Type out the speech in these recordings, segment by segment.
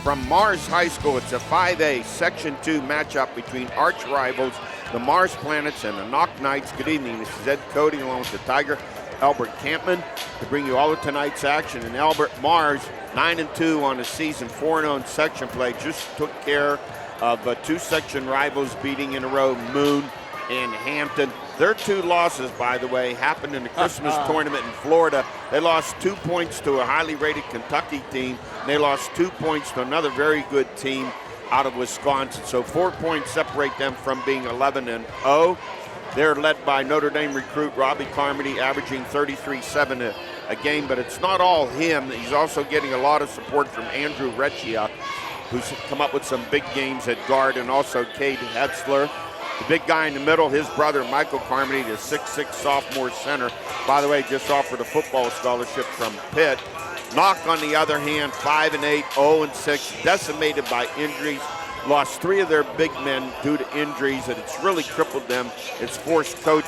from Mars High School. It's a 5A Section 2 matchup between arch rivals, the Mars Planets and the Knoch Knights. Good evening. This is Ed Cody along with the Tiger, Albert Campman, to bring you all of tonight's action. And Albert, Mars 9-2 on the season, 4-0 in section play. Just took care of two section rivals beating in a row, Moon and Hampton. Their two losses, by the way, happened in the Christmas tournament in Florida. They lost 2 points to a highly rated Kentucky team. And they lost 2 points to another very good team out of Wisconsin. So 4 points separate them from being 11-0. They're led by Notre Dame recruit Robbie Carmody, averaging 33-7 a game. But it's not all him. He's also getting a lot of support from Andrew Recchia, who's come up with some big games at guard, and also Cade Hetzler. The big guy in the middle, his brother Michael Carmody, the 6'6" sophomore center. By the way, just offered a football scholarship from Pitt. Knoch, on the other hand, 5-8, 0-6, decimated by injuries. Lost 3 of their big men due to injuries, and it's really crippled them. It's forced Coach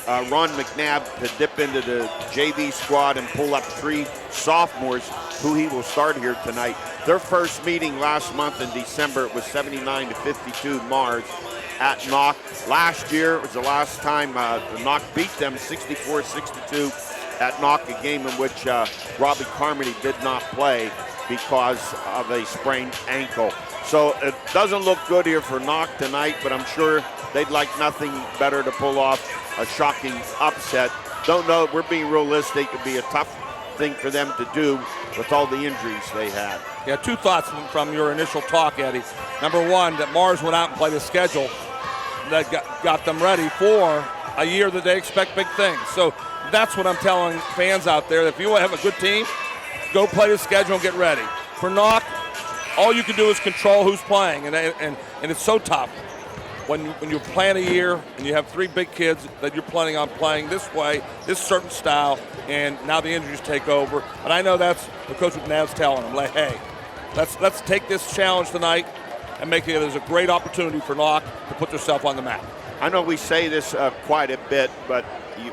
Ron McNabb to dip into the JV squad and pull up 3 sophomores who he will start here tonight. Their first meeting last month in December, it was 79-52 Mars at Knoch. Last year, it was the last time Knoch beat them 64-62 at Knoch, a game in which Robbie Carmody did not play because of a sprained ankle. So it doesn't look good here for Knoch tonight, but I'm sure they'd like nothing better to pull off a shocking upset. Don't know, we're being realistic. It'd be a tough thing for them to do with all the injuries they had. Yeah, 2 thoughts from your initial talk, Eddie. Number one, that Mars went out and played a schedule that got them ready for a year that they expect big things. So that's what I'm telling fans out there. If you have a good team, go play the schedule and get ready. For Knoch, all you can do is control who's playing, and it's so tough when you plan a year and you have 3 big kids that you're planning on playing this way, this certain style, and now the injuries take over. And I know that's what Coach McNabb's telling them, like, hey, let's take this challenge tonight and make it as a great opportunity for Knoch to put themselves on the map. I know we say this quite a bit, but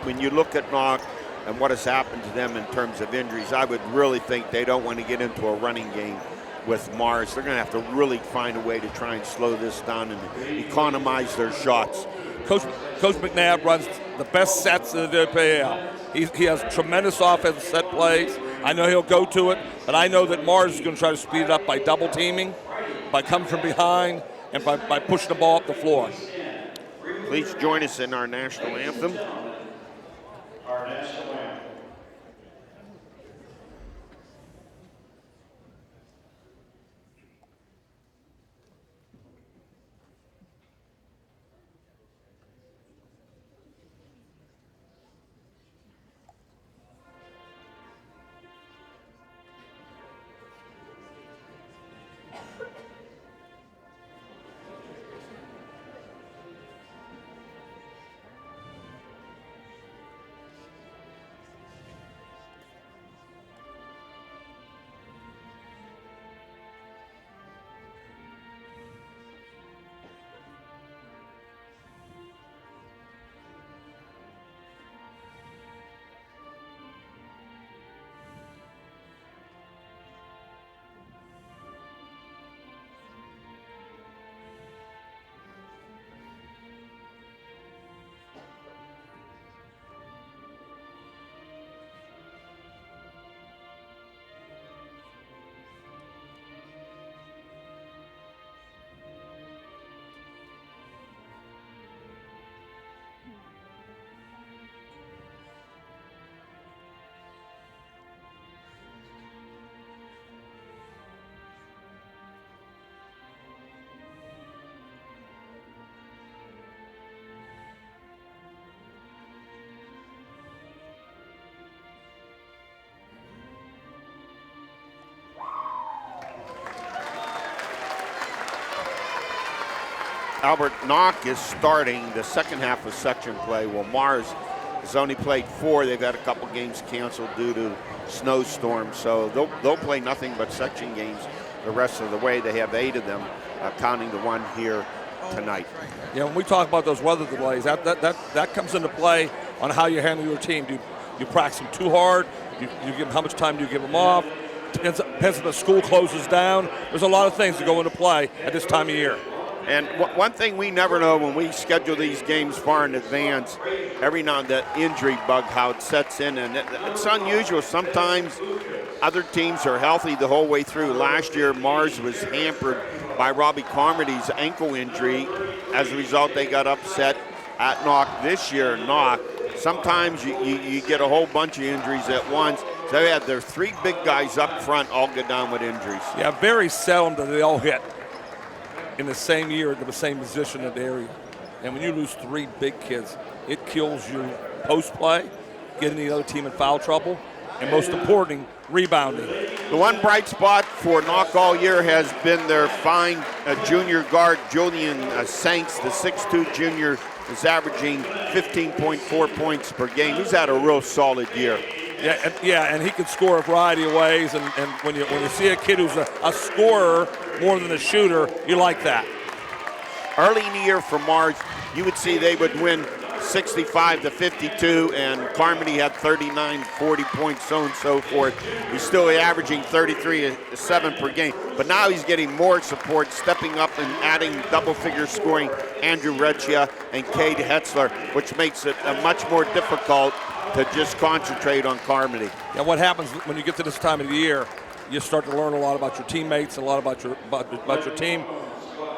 when you look at Knoch and what has happened to them in terms of injuries, I would really think they don't want to get into a running game with Mars. They're going to have to really find a way to try and slow this down and economize their shots. Coach McNabb runs the best sets in the WPAL. He has tremendous offensive set plays. I know he'll go to it, but I know that Mars is going to try to speed it up by double teaming, by coming from behind, and by pushing the ball up the floor. Please join us in our national anthem. Our national anthem. Albert, Knoch is starting the second half of section play. Well, Mars has only played 4. They've had a couple games canceled due to snowstorms, so they'll play nothing but section games the rest of the way. They have 8 of them, counting the one here tonight. Yeah, when we talk about those weather delays, that comes into play on how you handle your team. Do you practice them too hard? You give them, how much time do you give them off? Depends if the school closes down. There's a lot of things that go into play at this time of year. And one thing we never know when we schedule these games far in advance, every now and then injury bug, how it sets in. And it's unusual. Sometimes other teams are healthy the whole way through. Last year, Mars was hampered by Robbie Carmody's ankle injury. As a result, they got upset at Knoch. This year, Knoch, sometimes you get a whole bunch of injuries at once. So they had their 3 big guys up front all go down with injuries. Yeah, very seldom do they all hit in the same year at the same position in the area. And when you lose 3 big kids, it kills you post-play, getting the other team in foul trouble, and most important, rebounding. The one bright spot for Knoch all year has been their fine junior guard, Julian Sanks, the 6'2 junior, is averaging 15.4 points per game. He's had a real solid year. And he can score a variety of ways. And when you see a kid who's a scorer more than a shooter, you like that. Early in the year for Mars, you would see they would win 65-52, and Carmody had 39, 40 points, so on and so forth. He's still averaging 33-7 per game, but now he's getting more support, stepping up and adding double-figure scoring Andrew Recchia and Cade Hetzler, which makes it much more difficult to just concentrate on Carmody. Yeah, what happens when you get to this time of the year, you start to learn a lot about your teammates, a lot about your team.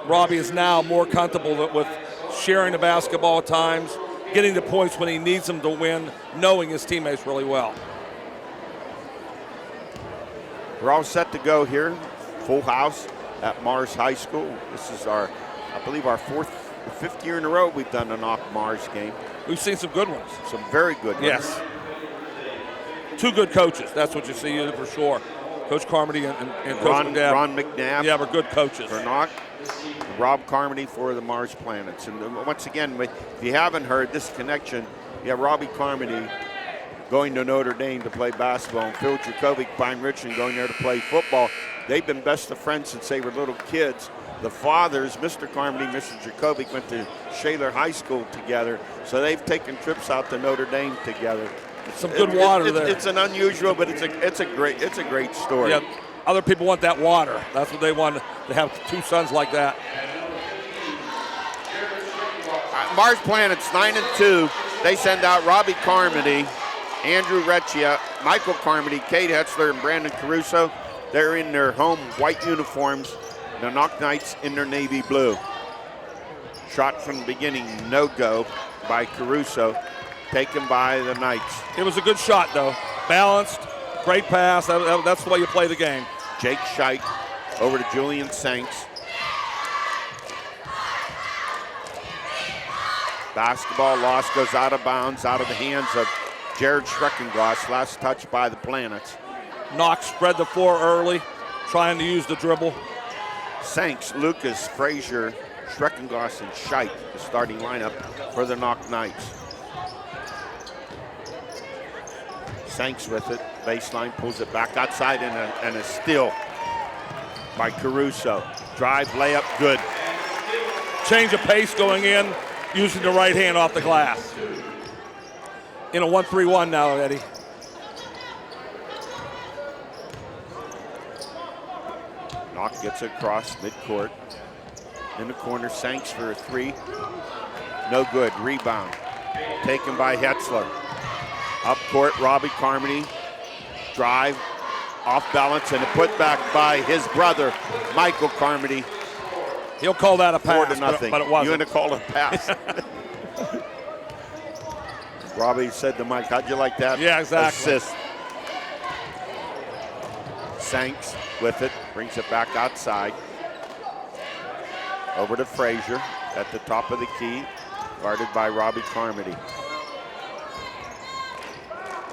Robbie is now more comfortable with sharing the basketball at times, getting the points when he needs them to win, knowing his teammates really well. We're all set to go here. Full house at Mars High School. This is I believe our 5th year in a row we've done a Knoch Mars game. We've seen some good ones. Some very good ones. Yes. 2 good coaches. That's what you see for sure. Coach Carmody and Coach McNabb. Ron McNabb. Yeah, we're good coaches. For Knoch. Rob Carmody for the Mars Planets. And once again, if you haven't heard this connection, you have Robbie Carmody going to Notre Dame to play basketball, and Phil Jakovic, Pine Richland, going there to play football. They've been best of friends since they were little kids. The fathers, Mr. Carmody, Mr. Jakovic, went to Shaler High School together, so they've taken trips out to Notre Dame together. Some good water there. It's an unusual, but it's a great story. Yeah, other people want that water. That's what they want, to have 2 sons like that. Mars Planets 9-2. They send out Robbie Carmody, Andrew Recchia, Michael Carmody, Cade Hetzler, and Brandon Caruso. They're in their home white uniforms. The Knoch Knights in their navy blue. Shot from the beginning, no go by Caruso, taken by the Knights. It was a good shot, though. Balanced, great pass. That's the way you play the game. Jake Scheidt over to Julian Sanks. Basketball loss, goes out of bounds, out of the hands of Jared Schreckenglass. Last touch by the Planets. Knoch spread the floor early, trying to use the dribble. Sanks, Lucas, Frazier, Schreckenglass, and Scheidt, the starting lineup for the Knoch Knights. Sanks with it, baseline, pulls it back outside, and a steal by Caruso. Drive, layup, good. Change of pace going in, using the right hand off the glass. In a 1-3-1 now, Eddie. Knoch gets it across midcourt. In the corner, Sanks for a 3. No good, rebound. Taken by Hetzler. Up court, Robbie Carmody. Drive, off balance, and a putback by his brother, Michael Carmody. He'll call that a pass, 4-0. but it wasn't. You want to call it a pass. Robbie said to Mike, how'd you like that? Yeah, exactly. Assist. Sanks with it, brings it back outside. Over to Frazier at the top of the key, guarded by Robbie Carmody.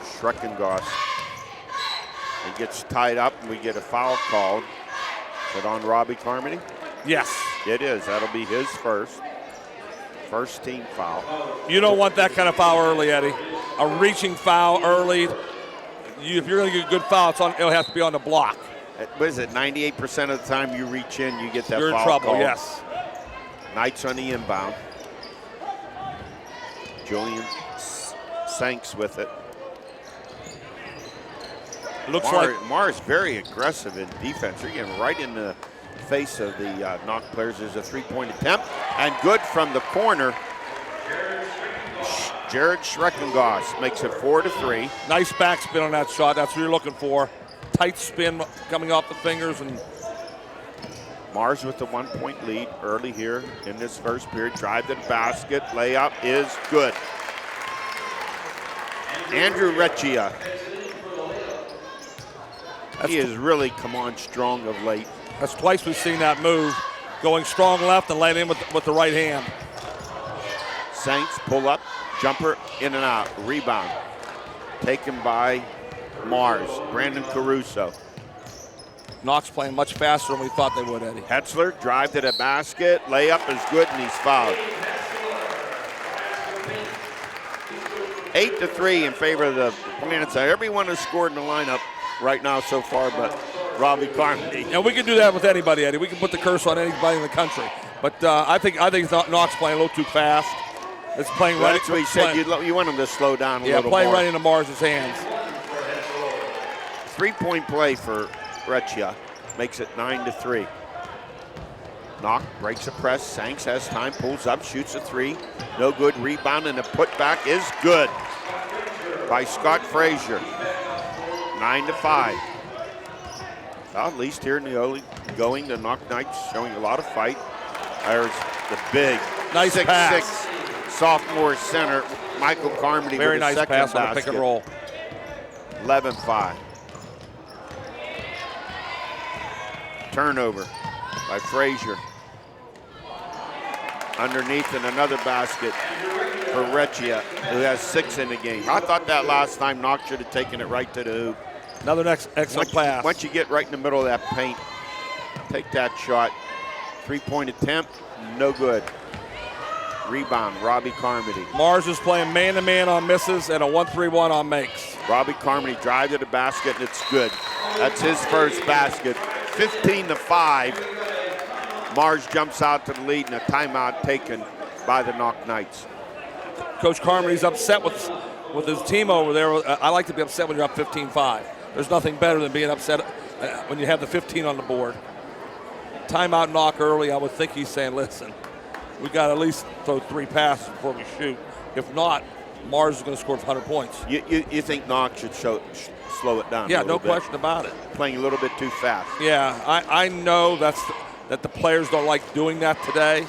Schreckenglass. He gets tied up and we get a foul called. Is it on Robbie Carmody? Yes. It is. That'll be his first team foul. You don't want that kind of foul early, Eddie. A reaching foul early. If you're going to get a good foul, it'll have to be on the block. What is it, 98% of the time you reach in, you get that You're foul in trouble, called. yes. Knights on the inbound. Julian Sanks with it. Looks like Mars very aggressive in defense. They're getting right in the face of the Knoch players. There's a three-point attempt, and good from the corner. Jared Schreckengoss makes it 4-3. nice backspin on that shot. That's what you're looking for. Tight spin coming off the fingers, and Mars with the 1-point lead early here in this first period. Drive to the basket. Layup is good. Andrew Recchia. He has really come on strong of late. that's twice we've seen that move. Going strong left and laying in with the right hand. Saints pull up. Jumper in and out. Rebound. Taken by Mars. Brandon Caruso. Knox playing much faster than we thought they would, Eddie. Hetzler, drive to the basket. Layup is good, and he's fouled. 8-3 in favor of the Planets. Everyone has scored in the lineup right now so far, but Robbie Carmody. And we can do that with anybody, Eddie. We can put the curse on anybody in the country. But I think Knox playing a little too fast. It's playing right. That's what he said. You want him to slow down a little more. Yeah, playing right into Mars's hands. 3-point play for Recchia. Makes it 9-3. Knoch breaks a press. Sanks has time, pulls up, shoots a three. No good. Rebound, and the putback is good by Scott Frazier. 9-5. Well, at least here in the early going, the Knoch Knights showing a lot of fight. There's the big nice 6'6" pass. sophomore center, Michael Carmody. Very with nice second pass basket. on the pick and roll. 11-5. Turnover by Frazier. Underneath and another basket for Recchia, who has 6 in the game. I thought that last time Knox should have taken it right to the hoop. Another excellent pass. Once you get right in the middle of that paint, take that shot. 3-point attempt, no good. Rebound, Robbie Carmody. Mars is playing man-to-man on misses and a 1-3-1 on makes. Robbie Carmody drive to the basket, and it's good. That's his first basket. 15-5. Mars jumps out to the lead, and a timeout taken by the Knoch Knights. Coach Carmody's upset with his team over there. I like to be upset when you're up 15-5. There's nothing better than being upset when you have the 15 on the board. Timeout Knoch early, I would think he's saying, listen, we got to at least throw 3 passes before we shoot. If not, Mars is going to score 100 points. You think Knox should slow it down? Yeah, no question about it. Playing a little bit too fast. Yeah, I know that the players don't like doing that today,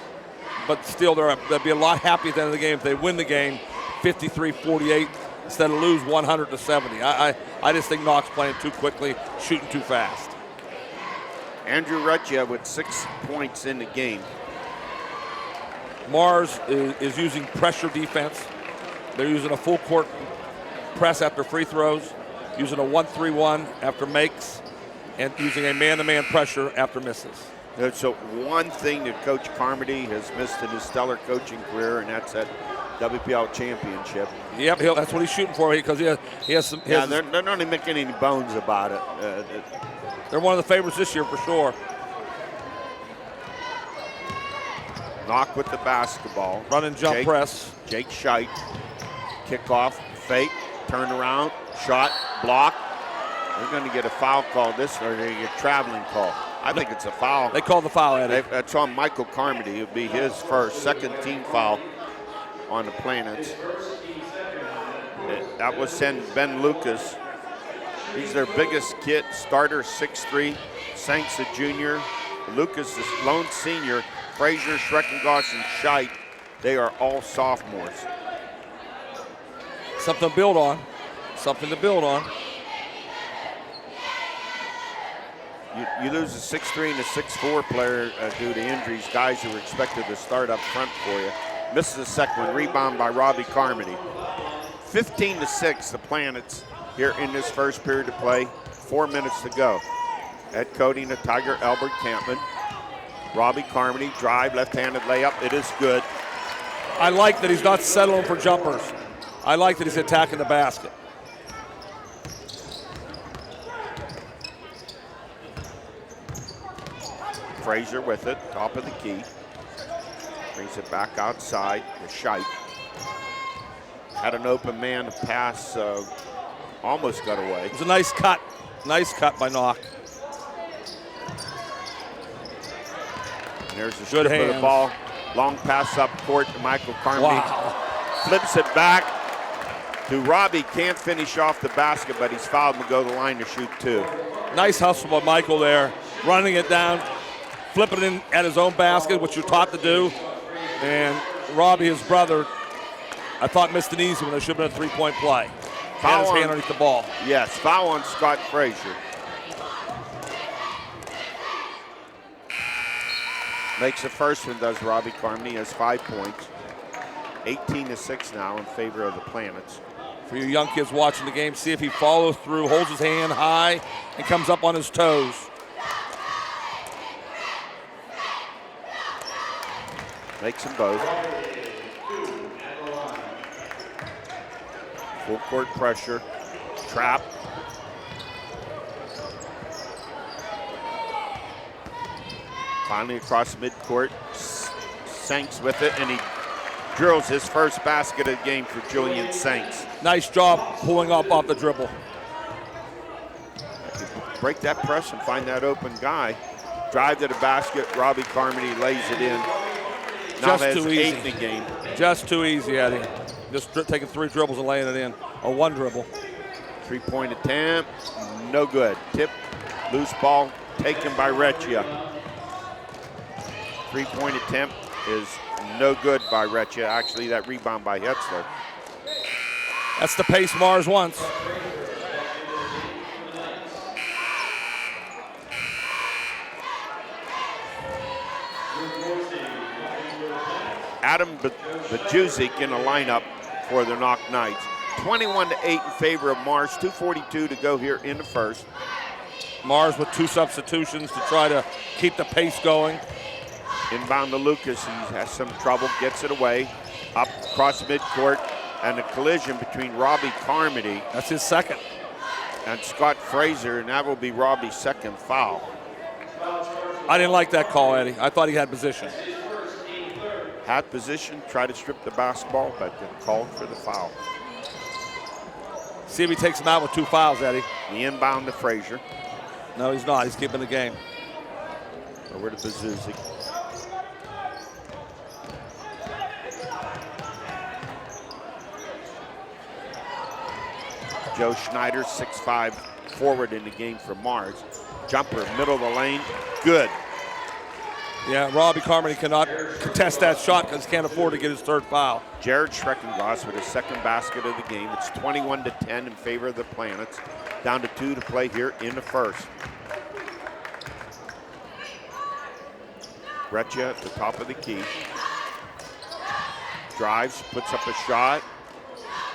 but still they'll be a lot happy at the end of the game if they win the game 53-48 instead of lose 100-70. I just think Knox playing too quickly, shooting too fast. Andrew Recchia with 6 points in the game. Mars is using pressure defense. They're using a full court press after free throws, using a 1-3-1 after makes, and using a man-to-man pressure after misses. So one thing that Coach Carmody has missed in his stellar coaching career, and that's that WPL championship. Yep, that's what he's shooting for because he has some. They're not even making any bones about it. They're one of the favorites this year for sure. Knoch with the basketball. Running jump press. Jake Scheidt. Kickoff, fake, turn around, shot, block. They're going to get a foul call this, or they get a traveling call. I think it's a foul. They called the foul, Eddie. That's on Michael Carmody. It would be his second team foul on the Planets. That was sent Ben Lucas. He's their biggest kid, starter, 6'3", Sanks a junior, Lucas is lone senior, Frazier, Schreckengoss, and Scheidt. They are all sophomores. Something to build on. Something to build on. You lose a 6'3" and a 6'4" player due to injuries, guys who were expected to start up front for you. Misses the second one, rebound by Robbie Carmody. 15-6, the Planets here in this first period of play. 4 minutes to go. Head coaching the Tiger, Albert Campman. Robbie Carmody, drive, left-handed layup. It is good. I like that he's not settling for jumpers. I like that he's attacking the basket. Frazier with it, top of the key. Brings it back outside to Scheidt. Had an open man pass, almost got away. It was a nice cut. Nice cut by Knoch. And there's the strip of the ball. Long pass up court to Michael Carmody. Wow. Flips it back to Robbie. Can't finish off the basket, but he's fouled and will go to the line to shoot 2. Nice hustle by Michael there. Running it down, flipping it in at his own basket, which you're taught to do. And Robbie, his brother, I thought missed an easy one. There should have been a 3-point play. Had his hand underneath the ball. Yes, foul on Scott Frazier. Makes the first one, does Robbie Carmody. He has 5 points. 18-6 now in favor of the Planets. For you young kids watching the game, see if he follows through, holds his hand high, and comes up on his toes. Makes them both. Full court pressure. Trap. Finally across midcourt. Sanks with it, and he drills his first basket of the game for Julian Sanks. Nice job pulling up off the dribble. Break that press and find that open guy. Drive to the basket. Robbie Carmody lays it in. Now Just too easy. 8 in the game. Just too easy, Eddie. Just taking 3 dribbles and laying it in, or 1 dribble. 3-point attempt, no good. Tip, loose ball taken by Recchia. 3-point attempt is no good by Recchia. Actually, that rebound by Hetzler. That's the pace Mars wants. Adam Bajuzik in the lineup for the Knoch Knights. 21-8 in favor of Mars. 2:42 to go here in the first. Mars with 2 substitutions to try to keep the pace going. Inbound to Lucas. He has some trouble, gets it away. Up across midcourt, and a collision between Robbie Carmody. That's his second. And Scott Frazier, and that will be Robbie's second foul. I didn't like that call, Eddie. I thought he had position. Had position, tried to strip the basketball, but then called for the foul. See if he takes him out with 2 fouls, Eddie. The inbound to Frazier. No, he's not. He's keeping the game. Over to Bazuzik. Joe Schneider, 6'5", forward in the game for Mars. Jumper, middle of the lane, good. Yeah, Robbie Carmody cannot contest that shot because he can't afford to get his 3rd foul. Jared Schreckenglass with his second basket of the game. It's 21-10 in favor of the Planets. Down to 2 to play here in the first. Recchia at the top of the key. Drives, puts up a shot.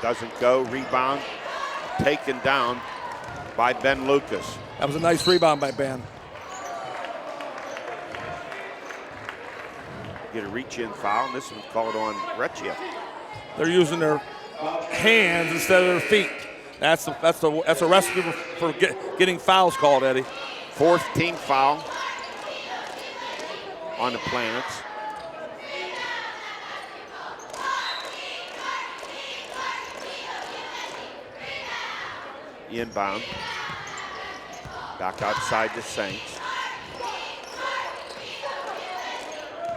Doesn't go, rebound. Taken down by Ben Lucas. That was a nice rebound by Ben. Get a reach-in foul, and this one's called on Recchia. They're using their hands instead of their feet. That's a recipe for getting fouls called, Eddie. 4th team foul on the Planets. Inbound. Back outside to Saints.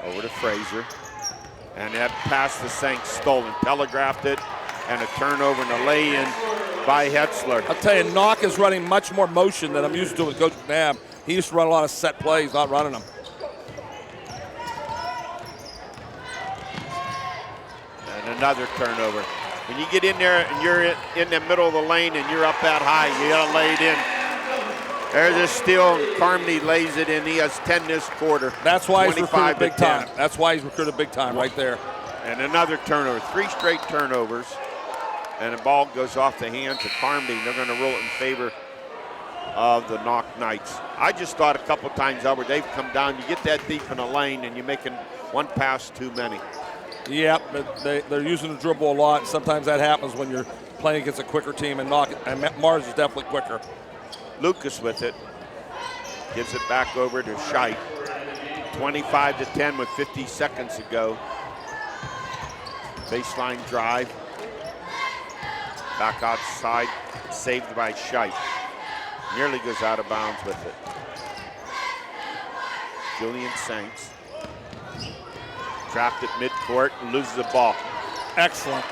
Over to Frazier. And that pass to Saints stolen. Telegraphed it, and a turnover and a lay-in by Hetzler. I'll tell you, Knoch is running much more motion than I'm used to with Coach McNabb. He used to run a lot of set plays, not running them. And another turnover. When you get in there and you're in the middle of the lane and you're up that high, you gotta lay it in. There's a steal. Carmody lays it in. He has 10 this quarter. That's why he's recruited big 25-10. time. That's why he's recruited big time right there. And another turnover. 3 straight turnovers. And the ball goes off the hands of Carmody. They're going to roll it in favor of the Knoch Knights. I just thought a couple times, Albert, they've come down. You get that deep in the lane and you're making one pass too many. Yeah, but they're using the dribble a lot. And sometimes that happens when you're playing against a quicker team, and Mars is definitely quicker. Lucas with it. Gives it back over to Scheidt. 25-10 with 50 seconds to go. Baseline drive. Back outside, saved by Scheidt. Nearly goes out of bounds with it. Julian Saints. Trapped at midcourt and loses the ball. Excellent.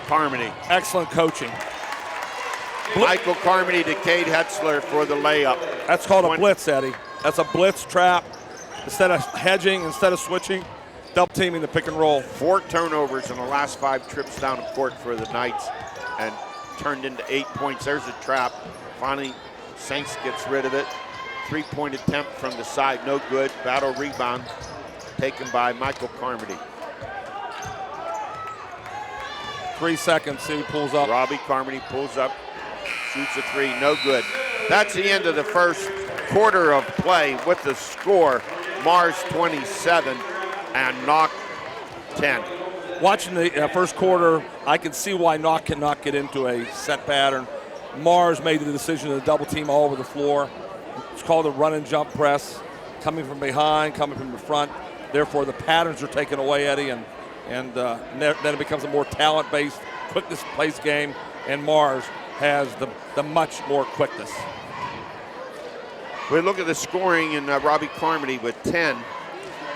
Carmody. Excellent coaching. Michael Carmody to Cade Hetzler for the layup. That's called a blitz, Eddie. That's a blitz trap. Instead of hedging, instead of switching, double teaming the pick and roll. 4 turnovers in the last 5 trips down the court for the Knights and turned into 8 points. There's a trap. Finally, Saints gets rid of it. 3-point attempt from the side, no good. Battle rebound taken by Michael Carmody. 3 seconds, see who pulls up. Robbie Carmody pulls up, shoots a 3, no good. That's the end of the first quarter of play with the score, Mars 27 and Knoch 10. Watching the first quarter, I can see why Knoch cannot get into a set pattern. Mars made the decision to double team all over the floor. It's called a run and jump press, coming from behind, coming from the front. Therefore, the patterns are taken away, Eddie, and then it becomes a more talent-based, quickness-based game, and Mars has the much more quickness. We look at the scoring, and Robbie Carmody with 10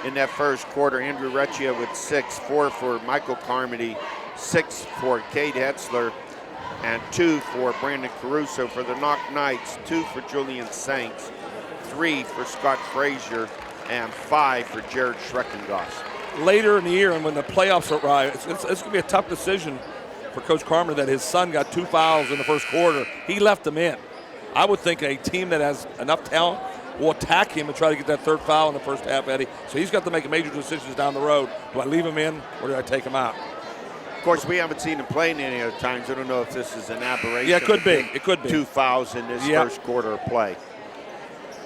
in that first quarter. Andrew Recchia with 6, 4 for Michael Carmody, 6 for Cade Hetzler, and 2 for Brandon Caruso. For the Knoch Knights, 2 for Julian Saints, 3 for Scott Frazier, and 5 for Jared Schreckengoss. Later in the year, and when the playoffs arrive, it's going to be a tough decision for Coach Carmody that his son got 2 fouls in the first quarter. He left them in. I would think a team that has enough talent will attack him and try to get that 3rd foul in the first half, Eddie. So he's got to make major decisions down the road. Do I leave him in or do I take him out? Of course, we haven't seen him play any other times. I don't know if this is an aberration. Yeah, it could be. It could be. 2 fouls in this first quarter of play.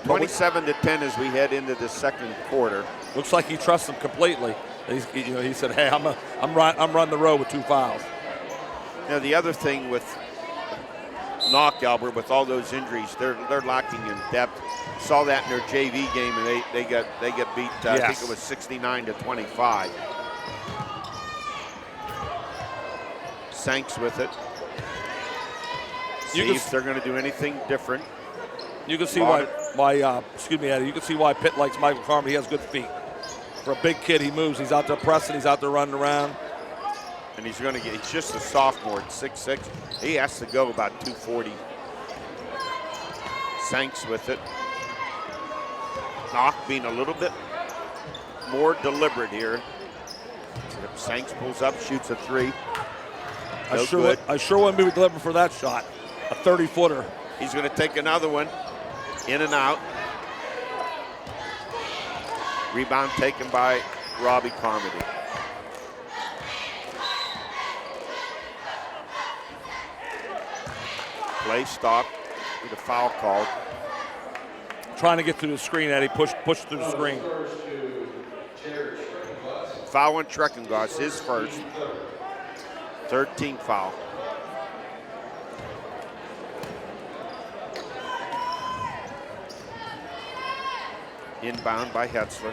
27-10 as we head into the second quarter. Looks like he trusts them completely. He said, "Hey, I'm running the road with 2 fouls." Now the other thing with Knoch, Albert, with all those injuries, they're lacking in depth. Saw that in their JV game, and they get beat. I think it was 69-25. Saints with it. See if they're going to do anything different. You can see why Eddie. You can see why Pitt likes Michael Carmody. He has good feet. For a big kid, he moves. He's out there pressing. He's out there running around. And he's just a sophomore at 6'6". He has to go about 240. Saints with it. Knoch being a little bit more deliberate here. Saints pulls up, shoots a 3. I sure wouldn't be deliberate for that shot. A 30-footer. He's going to take another one. In and out. Rebound taken by Robbie Carmody. Play stopped with a foul called. Trying to get through the screen, Eddie. Push through the screen. Foul on Schreckengoss, his first. 13th foul. Inbound by Hetzler.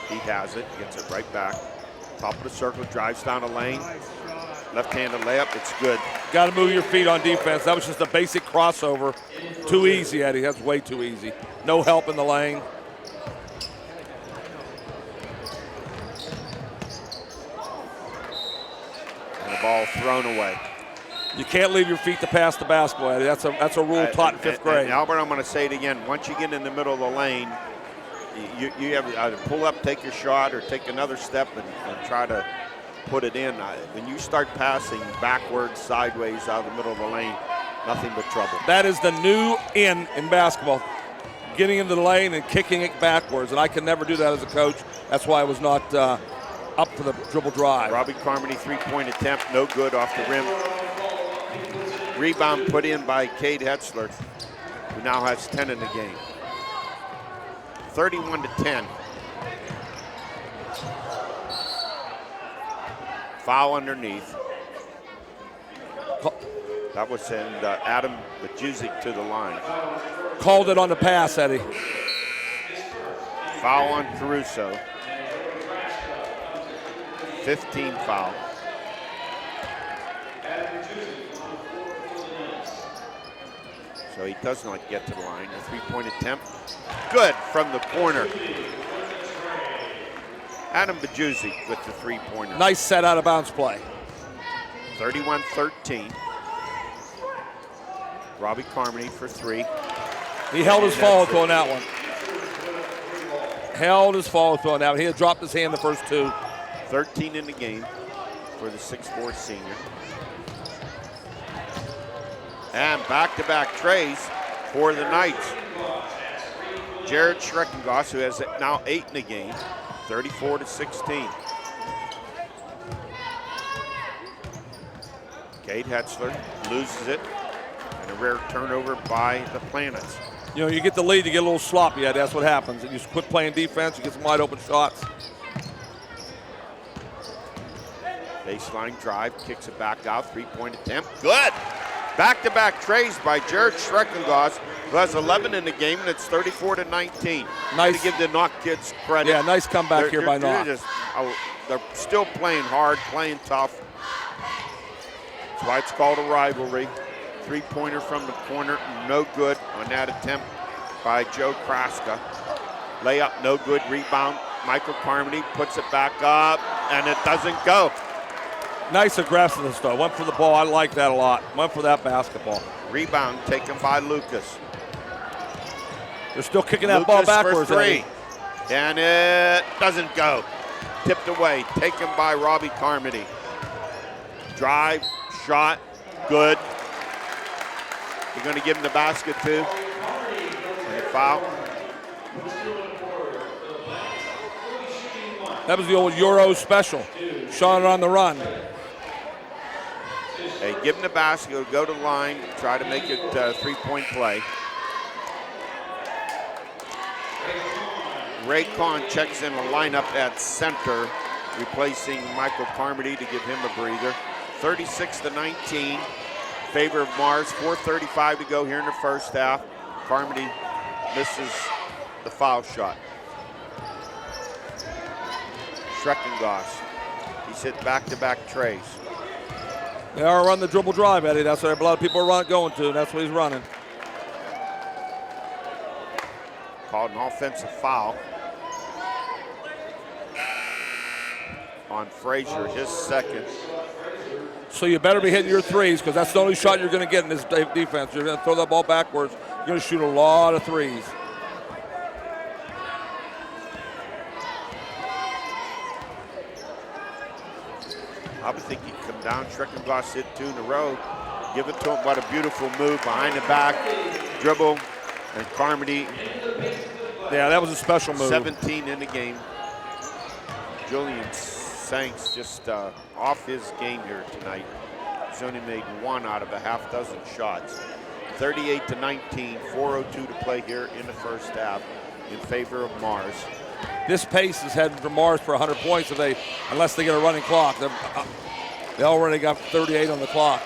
He has it, gets it right back. Top of the circle, drives down a lane. Left-handed layup, it's good. Got to move your feet on defense. That was just a basic crossover. Too easy, Eddie. That's way too easy. No help in the lane. And the ball thrown away. You can't leave your feet to pass the basketball, Eddie. That's a rule taught in 5th grade. And Albert, I'm going to say it again. Once you get in the middle of the lane, you have to either pull up, take your shot, or take another step and try to put it in. When you start passing backwards, sideways, out of the middle of the lane, nothing but trouble. That is the new in basketball. Getting into the lane and kicking it backwards, and I can never do that as a coach. That's why I was not up for the dribble drive. Robbie Carmody, 3-point attempt, no good off the rim. Rebound put in by Cade Hetzler, who now has 10 in the game. 31-10. Foul underneath. That will send Adam Bajuzik to the line. Called it on the pass, Eddie. Foul on Caruso. 15 foul. So So he does not get to the line. A three-point attempt. Good from the corner. Adam Bajuzzi with the three-pointer. Nice set out of bounds play. 31-13. Robbie Carmody for three. He held his follow-through on that one. Held his follow-through on that one. He had dropped his hand the first two. 13 in the game for the 6'4" senior. And back-to-back trays for the Knights. Jared Schreckengoss, who has now 8 in the game, 34-16. Cade Hetzler loses it, and a rare turnover by the Planets. You know, you get the lead, you get a little sloppy. Yeah, that's what happens. And you quit playing defense, you get some wide open shots. Baseline drive, kicks it back out, three-point attempt. Good! Back-to-back trays by Jared Schreckengoss, who has 11 in the game, and it's 34-19. Nice. To give the Knoch kids credit. Yeah, nice comeback here by Knoch. They're still playing hard, playing tough. That's why it's called a rivalry. Three-pointer from the corner, no good on that attempt by Joe Kraska. Layup, no good. Rebound, Michael Carmody puts it back up, and it doesn't go. Nice aggressiveness, though. Went for the ball. I like that a lot. Went for that basketball. Rebound taken by Lucas. They're still kicking that ball backwards. For three. And it doesn't go. Tipped away. Taken by Robbie Carmody. Drive, shot, good. You're going to give him the basket, too. And a foul. That was the old Euro special. Shot it on the run. Hey, give him the basket, go to the line, try to make it a three-point play. Ray Kahn checks in a lineup at center, replacing Michael Carmody to give him a breather. 36-19, favor of Mars. 4:35 to go here in the first half. Carmody misses the foul shot. Schreckengoss, he's hit back-to-back trays. They are running the dribble drive, Eddie. That's what a lot of people are going to, and that's what he's running. Called an offensive foul on Frazier, his second. So you better be hitting your threes, because that's the only shot you're going to get in this defense. You're going to throw that ball backwards. You're going to shoot a lot of threes. I would think he'd come down. Schreckengoss hit 2 in a row. Give it to him. What a beautiful move behind the back. Dribble. And Carmody. Yeah, that was a special move. 17 in the game. Julian Sanks just off his game here tonight. He's only made 1 out of a half dozen shots. 38-19. 4:02 to play here in the first half in favor of Mars. This pace is heading for Mars for 100 points unless they get a running clock. They already got 38 on the clock.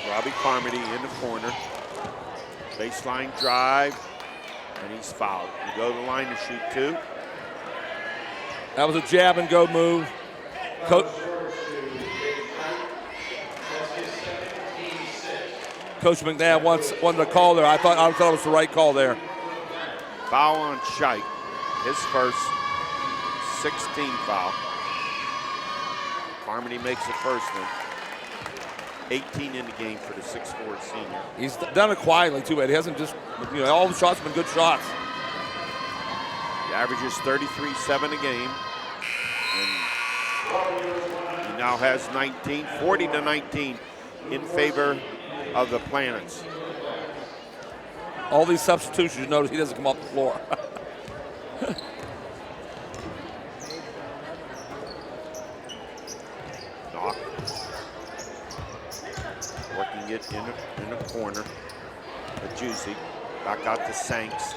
Robbie Carmody in the corner. Baseline drive, and he's fouled. You go to the line to shoot 2. That was a jab and go move. Coach McNabb wanted a call there. I thought it was the right call there. Foul on Scheidt, his first 16 foul. Carmody makes the first one. 18 in the game for the 6'4" senior. He's done it quietly too, Ed. He hasn't just, all the shots have been good shots. He averages 33-7 a game. And he now has 19, 40-19 in favor of the Planets. All these substitutions, you notice he doesn't come off the floor. Knoch working it in a corner. Bajuzzi back out to Sanks.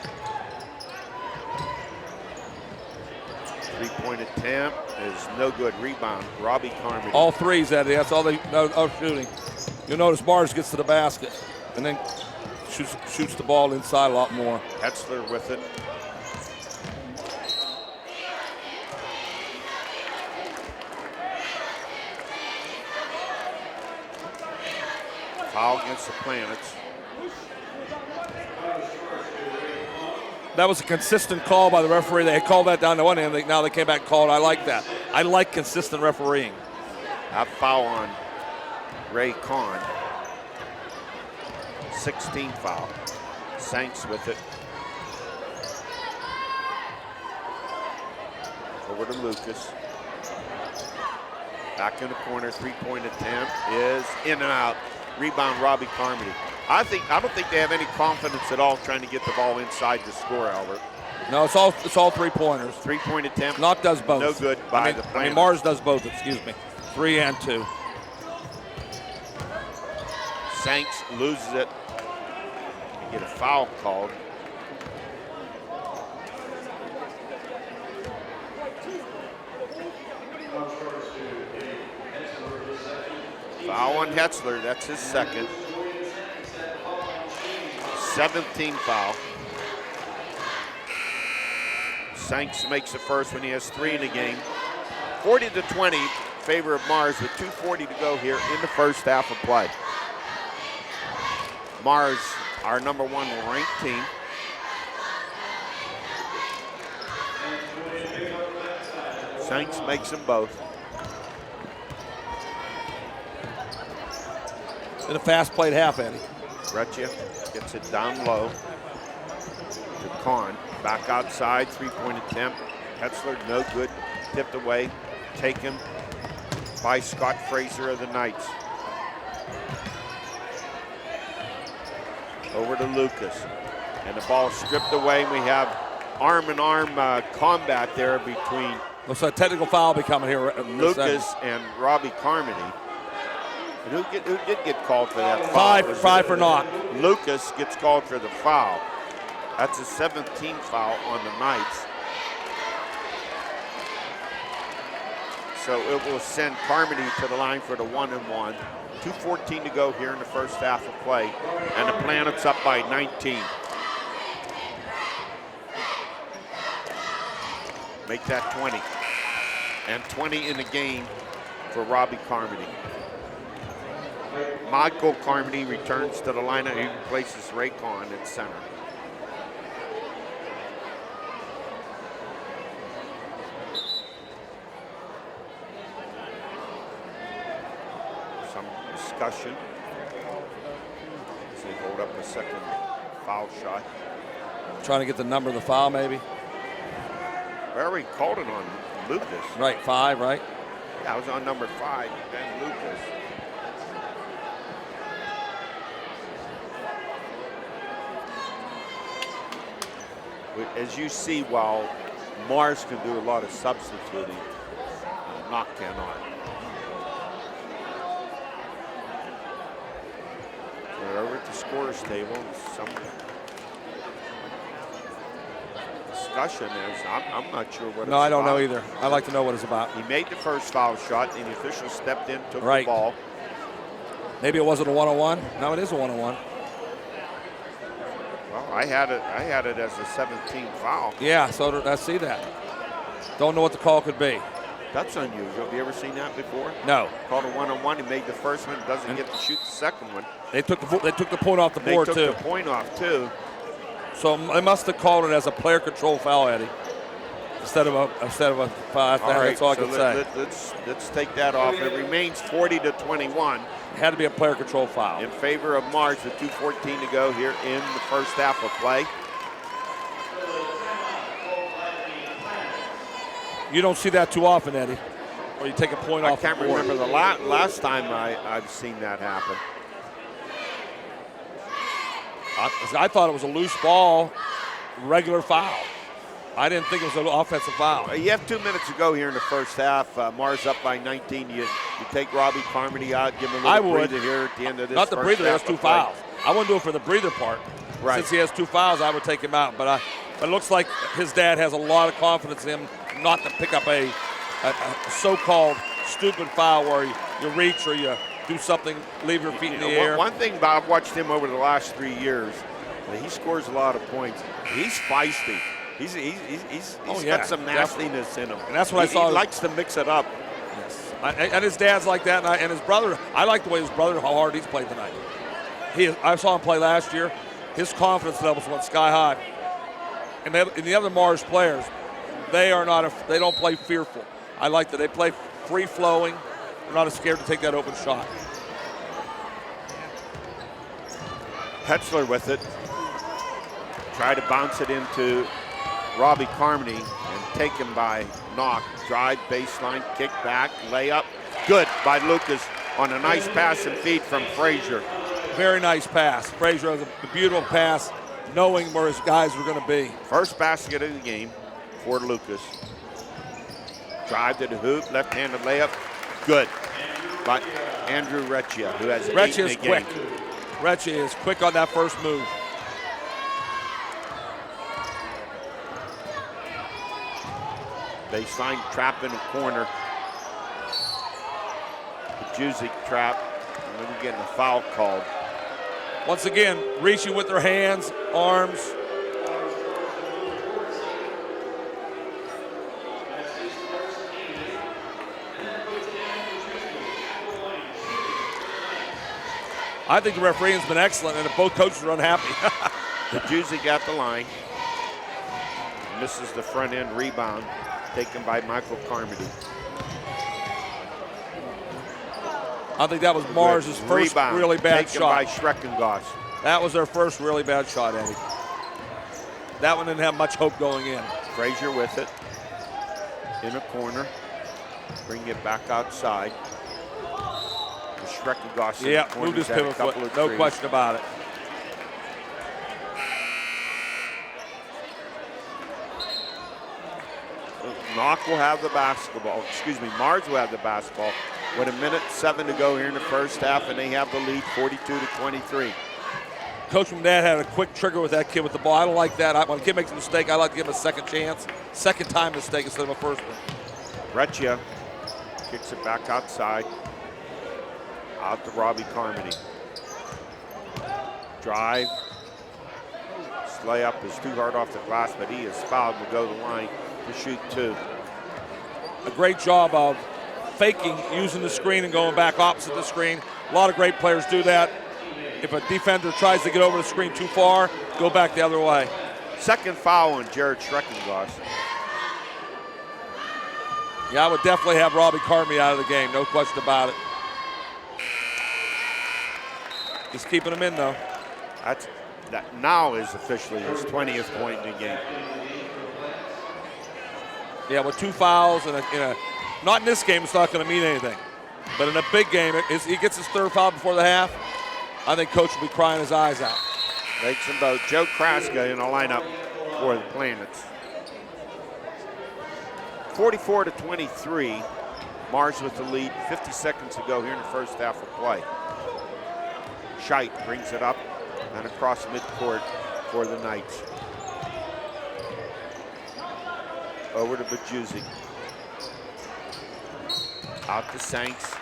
Three-point attempt is no good. Rebound, Robbie Carmody. All threes, Eddie. That's all they are shooting. You'll notice Mars gets to the basket and then shoots the ball inside a lot more. Hetzler with it. Foul against the Planets. That was a consistent call by the referee. They had called that down to one end. Now they came back and called. I like that. I like consistent refereeing. That foul on Ray Kahn. 16 foul. Saints with it. Over to Lucas. Back in the corner, three-point attempt is in and out. Rebound, Robbie Carmody. I don't think they have any confidence at all trying to get the ball inside the score, Albert. No, it's all three-pointers. Three-point attempt. Knoch does both. No good by the Planets. Mars does both, excuse me. 3 and 2. Saints loses it. They get a foul called. Foul on Hetzler, that's his second. 17 foul. Saints makes the first when he has 3 in the game. 40-20, favor of Mars with 2:40 to go here in the first half of play. Mars, our number 1 ranked team. Saints makes them both. In a fast played half, Eddie. Gretja gets it down low to Kahn. Back outside, three-point attempt. Hetzler, no good. Tipped away. Taken by Scott Fraser of the Knights. Over to Lucas. And the ball stripped away. We have arm-in-arm combat there between Looks like a technical foul be coming here. Lucas and Robbie Carmody. And who did get called for that foul? Five for Knoch. Lucas gets called for the foul. That's a 17th foul on the Knights. So it will send Carmody to the line for the 1-and-1. 2:14 to go here in the first half of play. And the Planets up by 19. Make that 20. And 20 in the game for Robbie Carmody. Michael Carmody returns to the lineup. He replaces Ray Kahn at center. Some discussion as they hold up a second foul shot. Trying to get the number of the foul, maybe. Barry called it on Lucas. Right, 5, right? Yeah, it was on number 5, Ben Lucas. As you see, while Mars can do a lot of substituting, Knoch cannot. We're over at the scorer's table. Some discussion is, I'm not sure what it's about. No, I don't know either. I'd like to know what it's about. He made the first foul shot, and the official stepped in, took right. the ball. Maybe it wasn't a 1-on-1. No, it is a 1-on-1. Well, I had it as a 17th foul. Yeah, so I see that. Don't know what the call could be. That's unusual. Have you ever seen that before? No. Called a 1-on-1. He made the first one. Doesn't get to shoot the second one. They took the point off the board too. They took the point off too. So they must have called it as a player control foul, Eddie, instead of a foul. That's all I can say. Let's take that off. It remains 40-21. It had to be a player control foul. In favor of Mars with 2:14 to go here in the first half of play. You don't see that too often, Eddie, or you take a point off. I can't remember the last time I've seen that happen. I thought it was a loose ball, regular foul. I didn't think it was an offensive foul. You have 2 minutes to go here in the first half. Mars up by 19. You take Robbie Carmody out, give him a little breather here at the end of this. Not the breather, he has 2 fouls. I wouldn't do it for the breather part. Right. Since he has 2 fouls, I would take him out. But it looks like his dad has a lot of confidence in him not to pick up a so-called stupid foul where you reach or you do something, leave your feet in the air. One thing, Bob, watched him over the last 3 years. He scores a lot of points. He's feisty. He's got some nastiness in him. And that's what I saw. He likes to mix it up. Yes. And his dad's like that, and his brother. I like the way his brother, how hard he's played tonight. I saw him play last year. His confidence levels went sky high. And the other Mars players, they don't play fearful. I like that they play free flowing. They're not as scared to take that open shot. Hetzler with it. Try to bounce it into Robbie Carmody and taken by Knoch. Drive, baseline, kick back, layup. Good by Lucas on a nice pass and feed from Frazier. Very nice pass. Frazier has a beautiful pass, knowing where his guys were going to be. First basket of the game for Lucas. Drive to the hoop, left-handed layup. Good by Andrew Recchia, who has 8 in the game. Recchia is quick. Recchia is quick on that first move. Baseline trap in the corner. The Juzik trap, and then we're getting a foul called. Once again, reaching with their hands, arms. I think the refereeing's been excellent, and both coaches are unhappy. The Juzik at the line. Misses the front end rebound, taken by Michael Carmody. I think that was Mars' first rebound, really bad taken shot. by Schreckengoss. That was their first really bad shot, Eddie. That one didn't have much hope going in. Frazier with it. In a corner. Bring it back outside. Schreckengoss in the corner. Moved his pivot foot, no question about it. Knoch will have the basketball. Mars will have the basketball with 1:07 to go here in the first half, and they have the lead 42-23. Coach McNabb had a quick trigger with that kid with the ball. I don't like that. When a kid makes a mistake, I like to give him a second chance, second time mistake instead of a first one. Recchia kicks it back outside. Out to Robbie Carmody. Drive. His layup is too hard off the glass, but he is fouled to go to the line to shoot 2. A great job of faking, using the screen and going back opposite the screen. A lot of great players do that. If a defender tries to get over the screen too far, go back the other way. Second foul on Jared Schreckengoss. Yeah, I would definitely have Robbie Carmody out of the game, no question about it. Just keeping him in, though. That now is officially his 20th point in the game. Yeah, with 2 fouls and not in this game, it's not going to mean anything. But in a big game, he gets his 3rd foul before the half. I think Coach will be crying his eyes out. Makes them both. Joe Kraska in the lineup for the Planets. 44-23. Mars with the lead. 50 seconds to go here in the first half of play. Scheit brings it up and across midcourt for the Knights. Over to Bajuzik. Out to Sanks.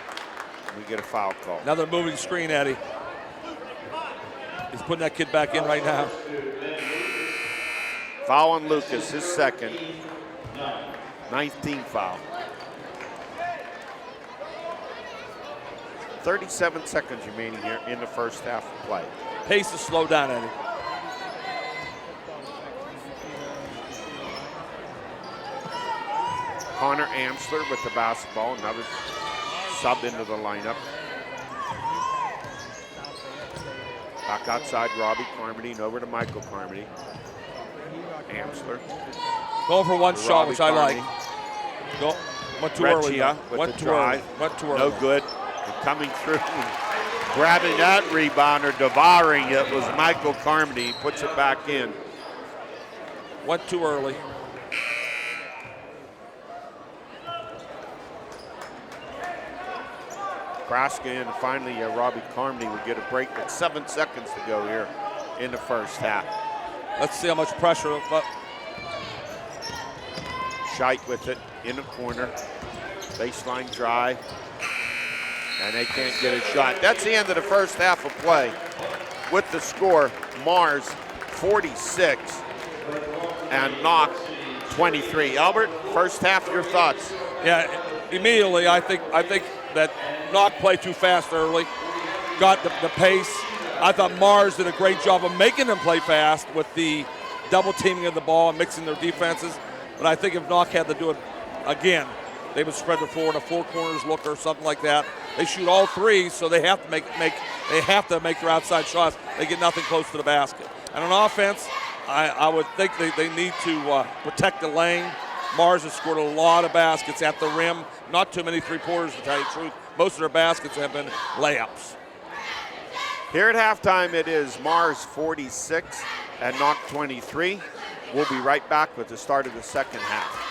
We get a foul call. Another moving screen, Eddie. He's putting that kid back in right now. Foul on Lucas, his second. 9th team foul. 37 seconds remaining here in the first half of play. Pace is slowed down, Eddie. Connor Amsler with the basketball, another sub into the lineup. Back outside, Robbie Carmody, and over to Michael Carmody. Amsler. Going for one shot, Robbie which I like. Carmody. Go. Went too early. Recchia with Went the too drive. early. Went too early. No good. And coming through and grabbing that rebound or devouring it was Michael Carmody. He puts it back in. Went too early. Kraska and finally Robbie Carmody will get a break with 7 seconds to go here in the first half. Let's see how much pressure. Scheit with it in the corner. Baseline drive. And they can't get a shot. That's the end of the first half of play. With the score, Mars 46 and Knoch 23. Albert, first half, your thoughts? Yeah, immediately I think that Knoch played too fast early, got the pace, I thought Mars did a great job of making them play fast with the double teaming of the ball and mixing their defenses. But I think if Knoch had to do it again, they would spread the floor in a four corners look or something like that. They shoot all three, so they have to make their outside shots. They get nothing close to the basket. And on offense, I would think they need to protect the lane. Mars has scored a lot of baskets at the rim. Not too many three-pointers, to tell you the truth. Most of their baskets have been layups. Here at halftime, it is Mars 46 and Knoch 23. We'll be right back with the start of the second half.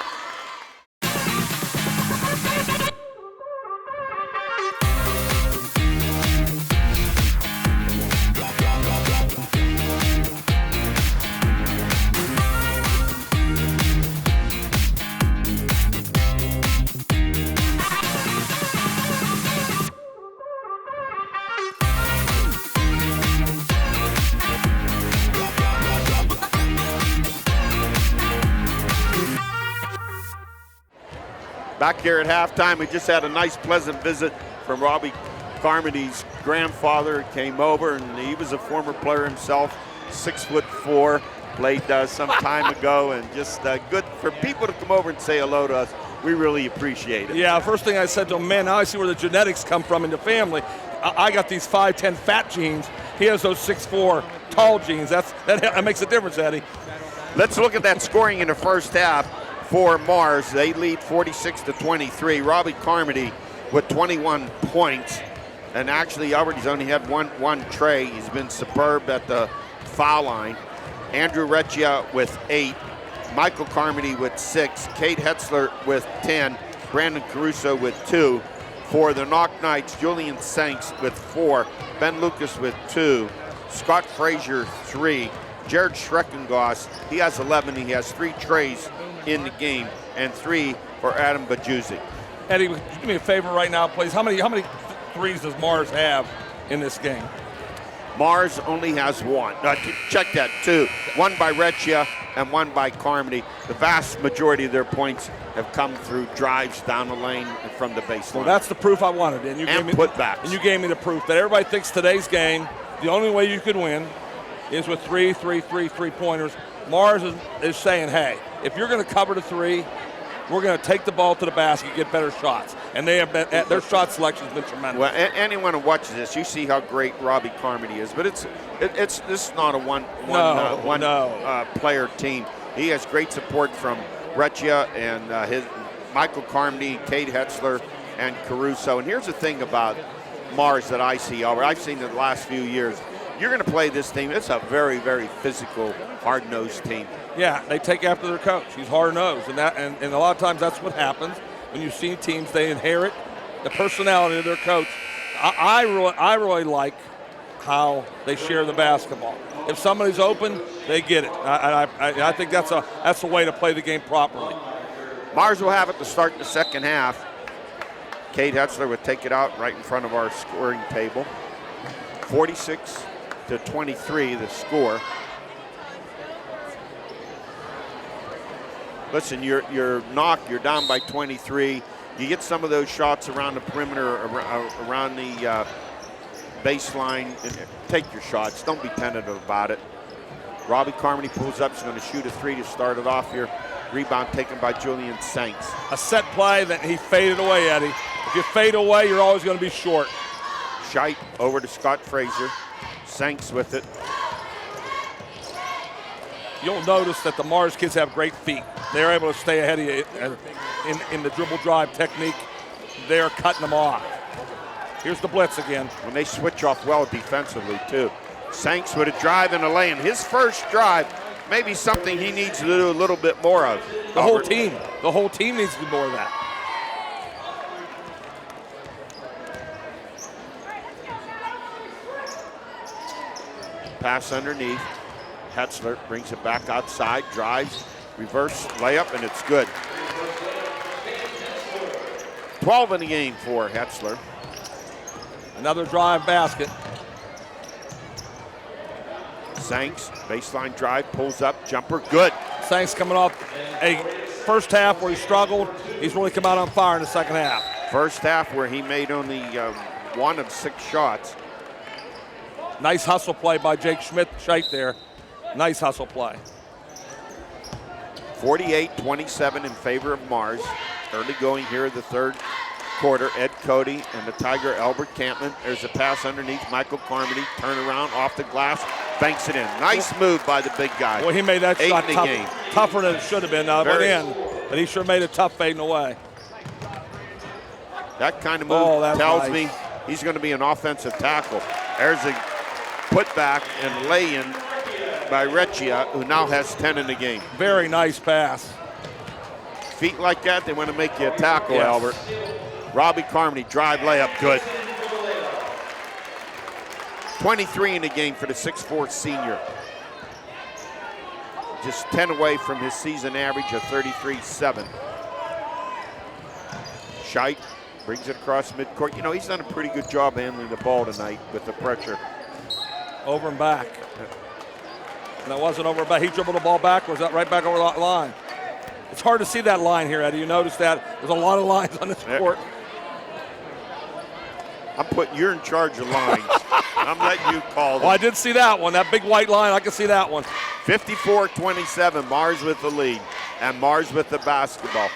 Back here at halftime, we just had a nice, pleasant visit from Robbie Carmody's grandfather. Came over, and he was a former player himself, 6'4", played some time ago, and just good for people to come over and say hello to us. We really appreciate it. Yeah, first thing I said to him, man, now I see where the genetics come from in the family. I got these 5'10" fat genes. He has those 6'4" tall genes. That makes a difference, Eddie. Let's look at that scoring in the first half. For Mars, they lead 46-23. Robbie Carmody with 21 points, and actually Albert's only had one tray. He's been superb at the foul line. Andrew Recchia with 8, Michael Carmody with 6, Kate Hetzler with 10, Brandon Caruso with 2. For the Knoch Knights, Julian Sanks with 4, Ben Lucas with 2, Scott Frazier 3, Jared Schreckengoss, he has 11. He has 3 trays in the game, and 3 for Adam Bajuzzi. Eddie, would you do me a favor right now, please? How many threes does Mars have in this game? Mars only has 1. Check that, 2. 1 by Recchia and 1 by Carmody. The vast majority of their points have come through drives down the lane and from the baseline. Well, that's the proof I wanted, and you gave me putbacks. And you gave me the proof that everybody thinks today's game, the only way you could win is with 3 three-pointers. Mars is saying, hey, if you're going to cover the 3, we're going to take the ball to the basket, get better shots. And they have been, their shot selection has been tremendous. Well, anyone who watches this, you see how great Robbie Carmody is. But this is not a one player team. He has great support from Recchia and his Michael Carmody, Kate Hetzler, and Caruso. And here's the thing about Mars that I see, Albert. I've seen it the last few years. You're going to play this team. It's a very, very physical, hard-nosed team. Yeah, they take after their coach. He's hard-nosed, and a lot of times that's what happens when you see teams. They inherit the personality of their coach. I really like how they share the basketball. If somebody's open, they get it. I think that's a way to play the game properly. Mars will have it to start the second half. Kate Hetzler would take it out right in front of our scoring table. 46-23, the score. Listen, you're Knoch, you're down by 23. You get some of those shots around the perimeter, around the baseline. Take your shots. Don't be tentative about it. Robbie Carmody pulls up. She's going to shoot a 3 to start it off here. Rebound taken by Julian Sanks. A set play that he faded away, Eddie. If you fade away, you're always going to be short. Scheit over to Scott Frazier. Sanks with it. You'll notice that the Mars kids have great feet. They're able to stay ahead of you in the dribble drive technique. They're cutting them off. Here's the blitz again. When they switch off well defensively, too. Sanks with a drive and a lay-in. His first drive, maybe something he needs to do a little bit more of. The whole team needs to do more of that. Pass underneath. Hetzler brings it back outside, drives, reverse layup, and it's good. 12 in the game for Hetzler. Another drive basket. Sanks, baseline drive, pulls up, jumper, good. Sanks coming off a first half where he struggled. He's really come out on fire in the second half. First half where he made only 1 of 6 shots. Nice hustle play by Jake Scheidt there. Nice hustle play. 48-27 in favor of Mars. Early going here in the third quarter. Ed Cody and the Tiger, Albert Campman. There's a pass underneath. Michael Carmody, turn around off the glass, banks it in. Nice move by the big guy. Well, he made that shot game. Tougher than it should have been. Went in, but he sure made it tough fading away. That kind of move tells nice. me he's going to be an offensive tackle. There's a putback and lay-in by Recchia, who now has 10 in the game. Very nice pass. Feet like that, they want to make you a tackle, yes. Albert. Robbie Carmody, drive, layup, good. 23 in the game for the 6'4" senior. Just 10 away from his season average of 33-7. Scheidt brings it across midcourt. You know, he's done a pretty good job handling the ball tonight with the pressure. Over and back. And that wasn't over and back. He dribbled the ball backwards, right back over that line. It's hard to see that line here, Eddie. You notice that? There's a lot of lines on this court. You're in charge of lines. I'm letting you call them. Well, I did see that one. That big white line, I can see that one. 54-27, Mars with the lead, and Mars with the basketball.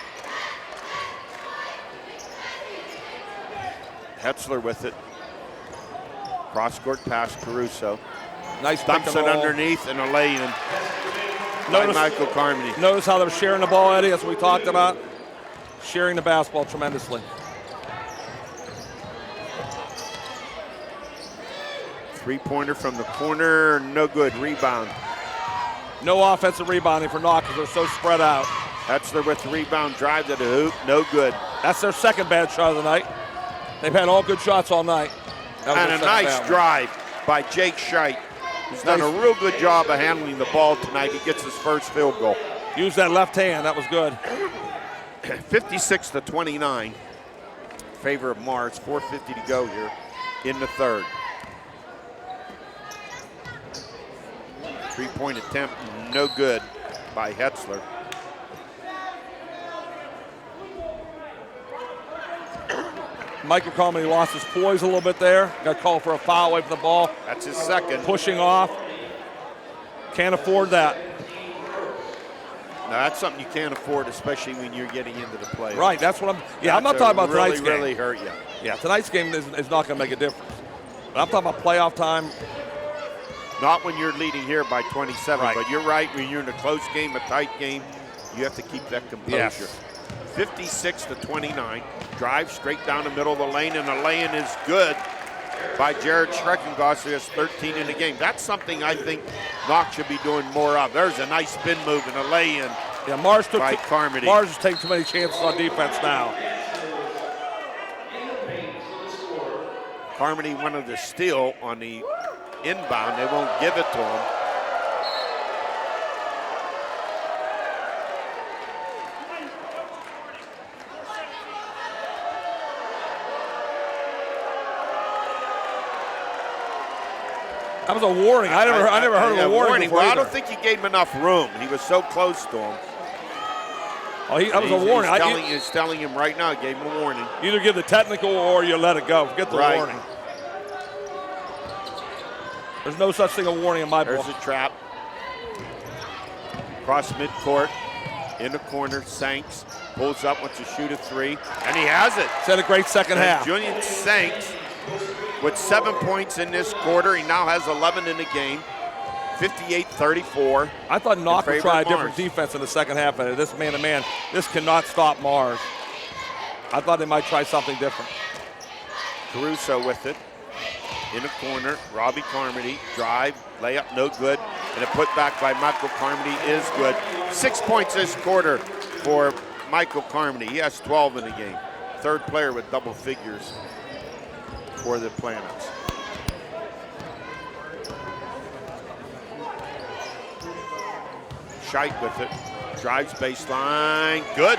Hetzler with it. Cross-court pass, Caruso. Nice dumps it underneath and a lay-in by Michael Carmody. Notice how they're sharing the ball, Eddie, as we talked about. Sharing the basketball tremendously. Three-pointer from the corner, no good, rebound. No offensive rebounding for Knoch because they're so spread out. Hetzler with the rebound, drive to the hoop, no good. That's their second bad shot of the night. They've had all good shots all night. And a nice drive by Jake Scheidt. He's done a real good job of handling the ball tonight. He gets his first field goal. Use that left hand, that was good. 56-29 in favor of Mars, 4:50 to go here in the third. Three-point attempt, no good by Hetzler. Michael Carmody lost his poise a little bit there. Got called for a foul away from the ball. That's his second. Pushing off. Can't afford that. Now that's something you can't afford, especially when you're getting into the playoffs. Right, that's what I'm. Yeah, I'm not talking about tonight's game. Really hurt you. Yeah, tonight's game is not going to make a difference. But I'm talking about playoff time. Not when you're leading here by 27, right. But you're right. When you're in a close game, a tight game, you have to keep that composure. Yes. 56-29. Drive straight down the middle of the lane, and the lay-in is good by Jared Schreckengoss, who has 13 in the game. That's something I think Knoch should be doing more of. There's a nice spin move and a lay-in by Carmody. Mars is taking too many chances on defense now. Carmody wanted to steal on the inbound. They won't give it to him. That was a warning. I never heard of a warning before. Well, I don't think he gave him enough room. He was so close to him. Oh, that was a warning. He's telling him right now, he gave him a warning. Either give the technical or you let it go. Forget the warning. There's no such thing as a warning in my book. There's a trap. Cross midcourt, in the corner, Sanks pulls up, wants to shoot a three, and he has it. He's had a great second half. Julian Sanks with 7 points in this quarter. He now has 11 in the game. 58-34. I thought Knoch would try a different defense in the second half. And this man-to-man, this cannot stop Mars. I thought they might try something different. Caruso with it. In the corner, Robbie Carmody, drive, layup, no good. And a putback by Michael Carmody is good. 6 points this quarter for Michael Carmody. He has 12 in the game. Third player with double figures for the Planets. Scheidt with it, drives baseline, good.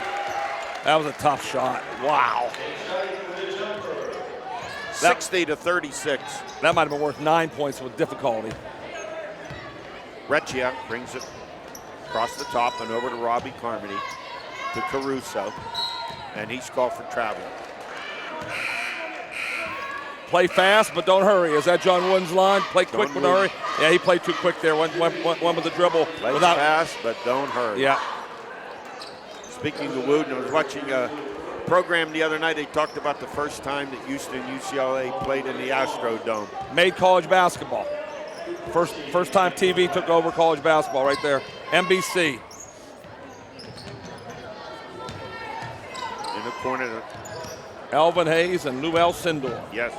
That was a tough shot, wow. 60-36. That might have been worth 9 points with difficulty. Recchia brings it across the top and over to Robbie Carmody, to Caruso, and he's called for travel. Play fast, but don't hurry. Is that John Wooden's line? Play quick, but don't hurry. Yeah, he played too quick there. Went with the dribble. Play fast, but don't hurry. Yeah. Speaking of Wooden, I was watching a program the other night. They talked about the first time that Houston UCLA played in the Astrodome. Made college basketball. First time TV took over college basketball right there. NBC. In the corner. Elvin Hayes and Lou Sindor. Yes.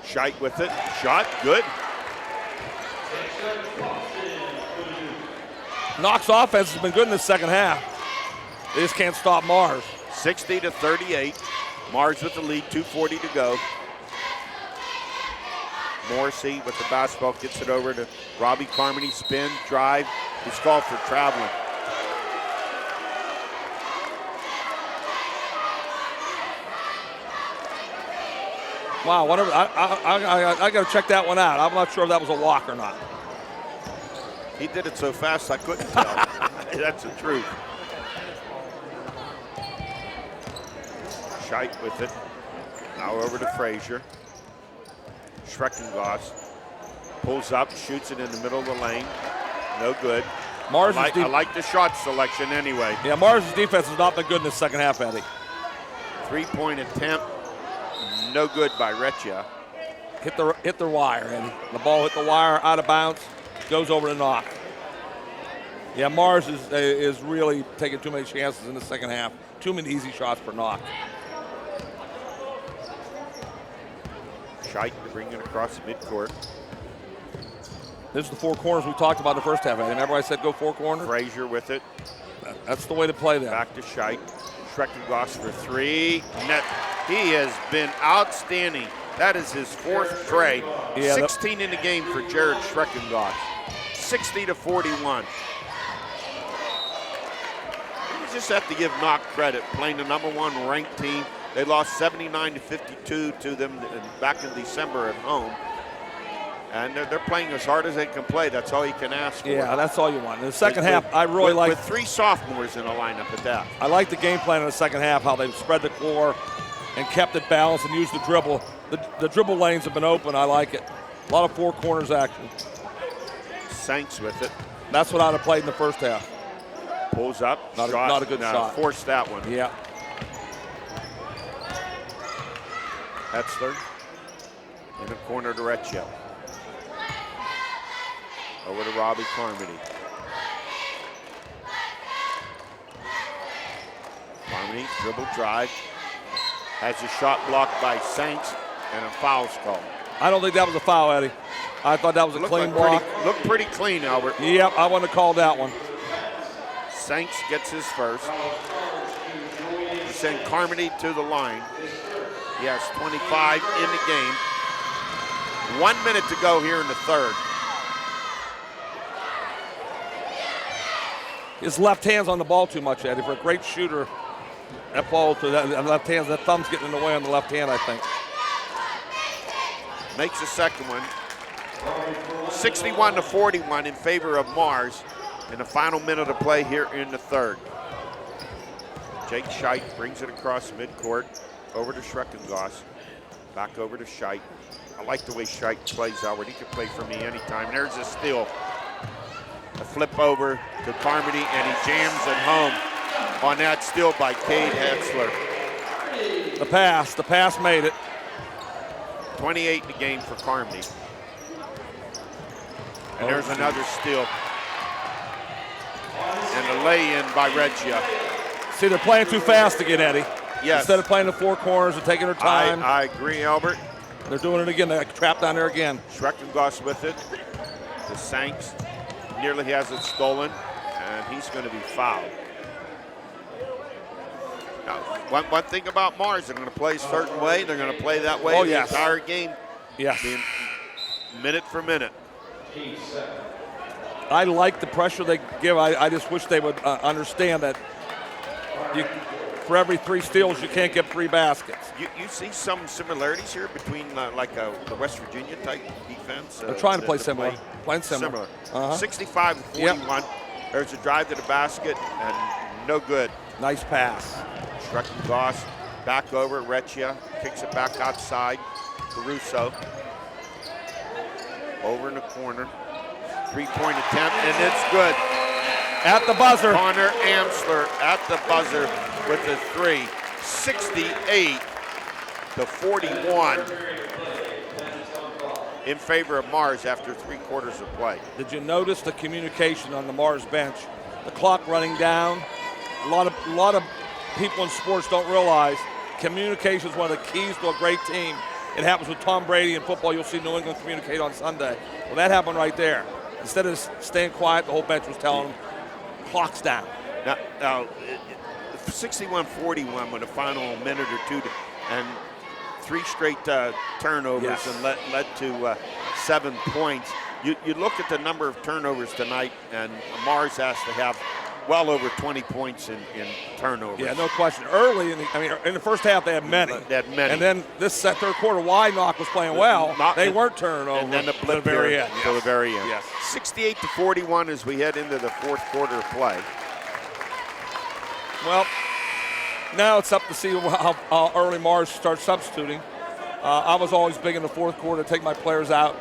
Scheit with it. Shot. Good. Knoch's offense has been good in the second half. They just can't stop Mars. 60-38. Mars with the lead. 2:40 to go. Morrissey with the basketball gets it over to Robbie Carmody. Spin, drive. He's called for traveling. Wow, whatever. I got to check that one out. I'm not sure if that was a walk or not. He did it so fast I couldn't tell. That's the truth. Scheit with it. Now over to Frazier. Schreckenglass pulls up, shoots it in the middle of the lane. No good. I like the shot selection anyway. Yeah, Mars' defense has not been good in the second half, Eddie. 3-point attempt. No good by Recchia. Hit the wire, Eddie. The ball hit the wire, out of bounds, goes over to Knoch. Yeah, Mars is really taking too many chances in the second half. Too many easy shots for Knoch. Scheit bringing it across the midcourt. This is the four corners we talked about in the first half, Eddie. Remember I said go four corners? Frazier with it. That's the way to play that. Back to Scheit. Schreckenglass for three. Net. He has been outstanding. That is his fourth trey. Yeah, 16 in the game for Jared Schreckenglass. 60-41. You just have to give Knoch credit, playing the #1 ranked team. They lost 79-52 to them back in December at home. And they're playing as hard as they can play. That's all you can ask for. Yeah, that's all you want. In the second half, I really like... With three sophomores in the lineup at that. I like the game plan in the second half, how they spread the floor and kept it balanced and used the dribble. The dribble lanes have been open. I like it. A lot of four corners action. Sanks with it. That's what I'd have played in the first half. Pulls up. Not a good shot. Forced that one. Yeah. Hetzler in the corner to Recchia. Over to Robbie Carmody. Carmody, dribble drive. Has a shot blocked by Sanks and a foul's called. I don't think that was a foul, Eddie. I thought that was a clean block. Looked pretty clean, Albert. Yep, I wouldn't have called that one. Sanks gets his first. We send Carmody to the line. He has 25 in the game. 1 minute to go here in the third. His left hand's on the ball too much, Eddie. For a great shooter, that ball to that left hand, that thumb's getting in the way on the left hand, I think. Makes the second one. 61-41 in favor of Mars in the final minute of play here in the third. Jake Scheit brings it across midcourt over to Schreckenglass. Back over to Scheit. I like the way Scheit plays, Albert. He can play for me anytime. There's a steal. A flip over to Carmody, and he jams it home on that steal by Cade Hetzler. The pass made it. 28 in the game for Carmody. And there's another steal. And a lay-in by Recchia. See, they're playing too fast again, Eddie. Yes. Instead of playing the four corners and taking their time. I agree, Albert. They're doing it again. They got trapped down there again. Schreckenglass with it. To Sanks. Nearly has it stolen, and he's going to be fouled. Now, one thing about Mars, they're going to play a certain way. They're going to play that way the entire game. Yes. Minute for minute. I like the pressure they give. I just wish they would understand that for every 3 steals, you can't get 3 baskets. You see some similarities here between the West Virginia type defense. They're trying to play similar. Playing similar. 65-41. Yep. There's a drive to the basket and no good. Nice pass. Schreckenglass Back over, Recchia kicks it back outside. Caruso over in the corner. 3-point attempt, and it's good. At the buzzer. Connor Amsler at the buzzer with the three. 68-41 in favor of Mars after 3 quarters of play. Did you notice the communication on the Mars bench? The clock running down. A lot of people in sports don't realize communication is one of the keys to a great team. It happens with Tom Brady in football. You'll see New England communicate on Sunday. Well, that happened right there. Instead of staying quiet, the whole bench was telling them, clock's down. Now 61-41 with a final minute or two, and 3 straight turnovers, Yes. and led to 7 points. You look at the number of turnovers tonight, and Mars has to have well over 20 points in turnovers. Yeah, no question. Early, in the first half, they had many. They had many. And then this third quarter, why Knoch was playing well, they weren't turning over. And then the to the blip very end. to the very end. Yes. 68-41 as we head into the 4th quarter of play. Well, now it's up to see how early Mars starts substituting. I was always big in the 4th quarter to take my players out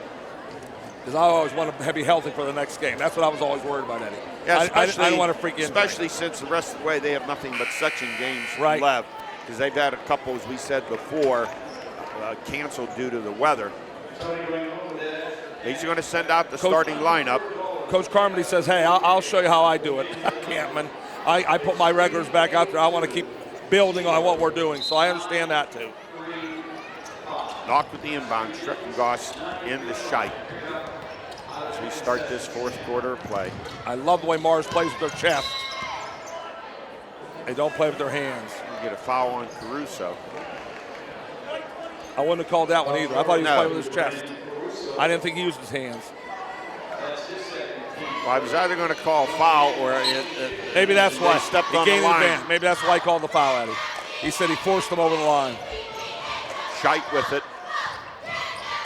because I always want to be healthy for the next game. That's what I was always worried about, Eddie. Yeah, I don't want to freak in. Especially since the rest of the way they have nothing but section games left, because they've had a couple, as we said before, canceled due to the weather. He's going to send out the starting lineup. Coach Carmody says, hey, I'll show you how I do it, Campman. I put my regulars back out there. I want to keep building on what we're doing, so I understand that too. Knoch with the inbound, Streckengoss in the shite as we start this 4th quarter of play. I love the way Mars plays with their chest. They don't play with their hands. You get a foul on Caruso. I wouldn't have called that one either. I thought he was playing with his chest. I didn't think he used his hands. Well, I was either going to call foul or maybe that's why he stepped he on the gained line. advantage. Maybe that's why he called the foul at him. He said he forced him over the line. Shite with it.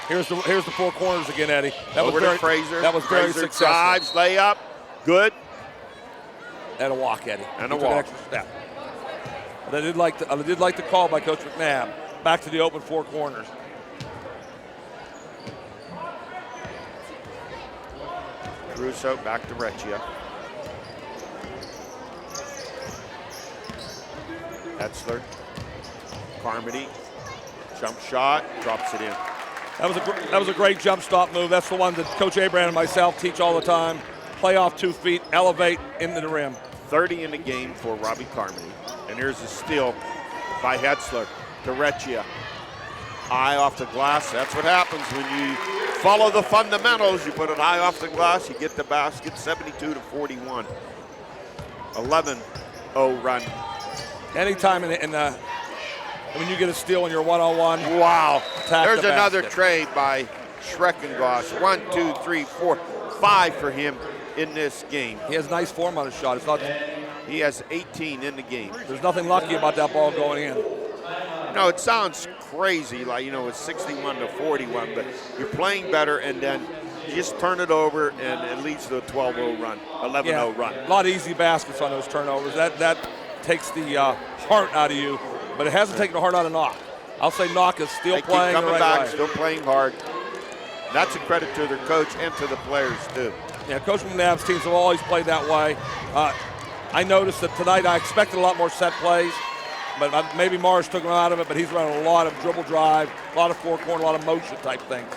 Here's the 4 corners again, Eddie. That Over was very, to Fraser. That was very Fraser successful. drives, layup, good. And a walk, Eddie. And He a took walk. An extra step. But I did like the call by Coach McNabb. Back to the open 4 corners. Caruso back to Recchia. Etzler. Carmody. Jump shot, drops it in. That was a great jump stop move. That's the one that Coach Abraham and myself teach all the time. Play off 2 feet, elevate into the rim. 30 in the game for Robbie Carmody. And here's a steal by Etzler to Recchia. Eye off the glass. That's what happens when you follow the fundamentals. You put an eye off the glass, you get the basket. 72-41. 11-0 run. Anytime when you get a steal and you're one-on-one. Wow. Attack There's the another basket. trade by Schreckengoss. 1, 2, 3, 4, 5 for him in this game. He has nice form on his shot. It's not. He has 18 in the game. There's nothing lucky about that ball going in. No, it sounds crazy, like, it's 61-41, but you're playing better, and then you just turn it over, and it leads to a 12-0 run, 11-0 run. A lot of easy baskets on those turnovers. That takes the heart out of you, but it hasn't taken the heart out of Knoch. I'll say Knoch is still They keep playing coming the right back, way. still playing hard. That's a credit to their coach and to the players, too. Yeah, Coach McNabb's teams have always played that way. I noticed that tonight I expected a lot more set plays, but maybe Mars took him out of it, but he's running a lot of dribble drive, a lot of 4 corner, a lot of motion type things.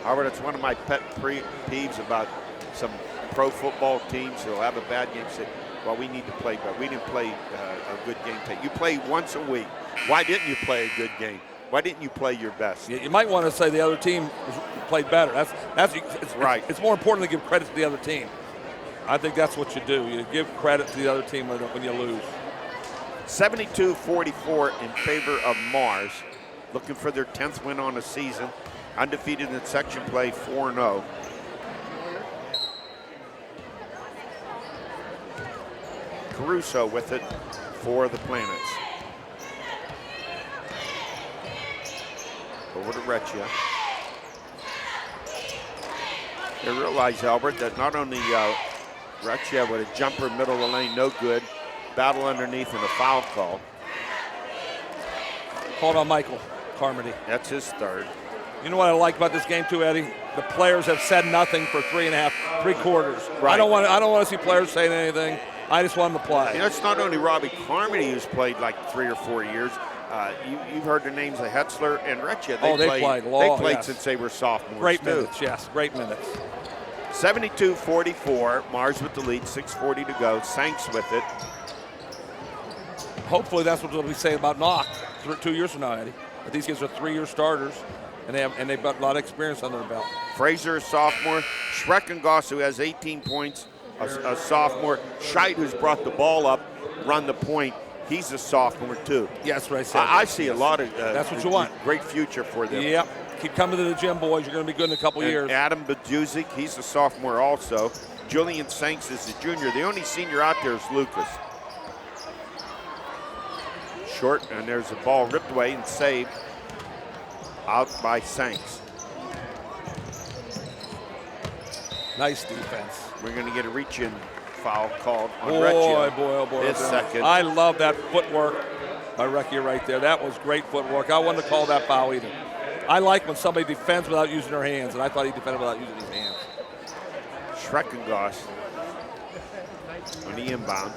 Howard, it's one of my pet peeves about some pro football teams who'll have a bad game, say, well, we need to play, but we didn't play a good game today. You play once a week. Why didn't you play a good game? Why didn't you play your best? You might want to say the other team played better. It's right. It's more important to give credit to the other team. I think that's what you do. You give credit to the other team when you lose. 72-44 in favor of Mars, looking for their 10th win on the season. Undefeated in section play, 4-0. Caruso with it for the Planets. Over to Recchia. You realize, Albert, that not only Recchia with a jumper middle of the lane, no good, battle underneath and a foul call. Called on Michael Carmody. That's his third. You know what I like about this game too, Eddie? The players have said nothing for three quarters. Right. I don't want to see players saying anything. I just want them to play. You know, it's not only Robbie Carmody who's played like 3 or 4 years. You've heard the names of Hetzler and Reccia. They played since they were sophomores. Great minutes, yes, great minutes. 72-44, Mars with the lead, 6:40 to go. Saints with it. Hopefully that's what we say about Knoch 2 years from now, Eddie. But these guys are 3-year starters, and they've got a lot of experience under their belt. Fraser, a sophomore. Schreckengoss, who has 18 points, a sophomore. Scheid, who's brought the ball up, run the point. He's a sophomore too. Yeah, that's what I said. I see a lot of. That's what you want. Great future for them. Yep. Keep coming to the gym, boys. You're going to be good in a couple years. Adam Bajuzik, he's a sophomore also. Julian Saints is a junior. The only senior out there is Lucas. Short, and there's a ball ripped away and saved out by Saints. Nice defense. We're going to get a reach-in foul called on Boy, Recchia. boy. His second. I love that footwork by Recchia right there. That was great footwork. I wouldn't have called that foul either. I like when somebody defends without using their hands, and I thought he defended without using his hands. Schreckengoss on the inbound.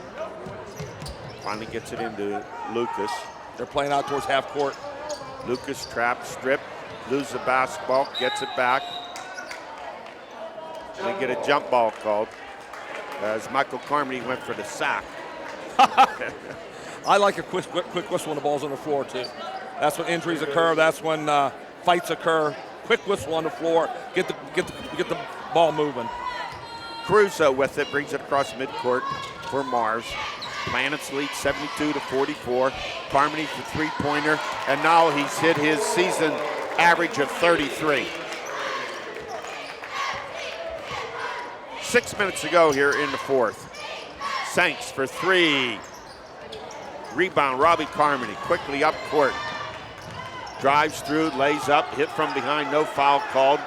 Finally gets it into Lucas. They're playing out towards half court. Lucas trapped, stripped, loses the basketball, gets it back. They get a jump ball called as Michael Carmody went for the sack. I like a quick whistle when the ball's on the floor, too. That's when injuries occur. That's when fights occur. Quick whistle on the floor. Get the ball moving. Caruso with it, brings it across midcourt for Mars. Planets lead 72-44. Carmody for three-pointer, and now he's hit his season average of 33. 6 minutes to go here in the fourth. Saints for three. Rebound, Robbie Carmody, quickly up court. Drives through, lays up, hit from behind, no foul called.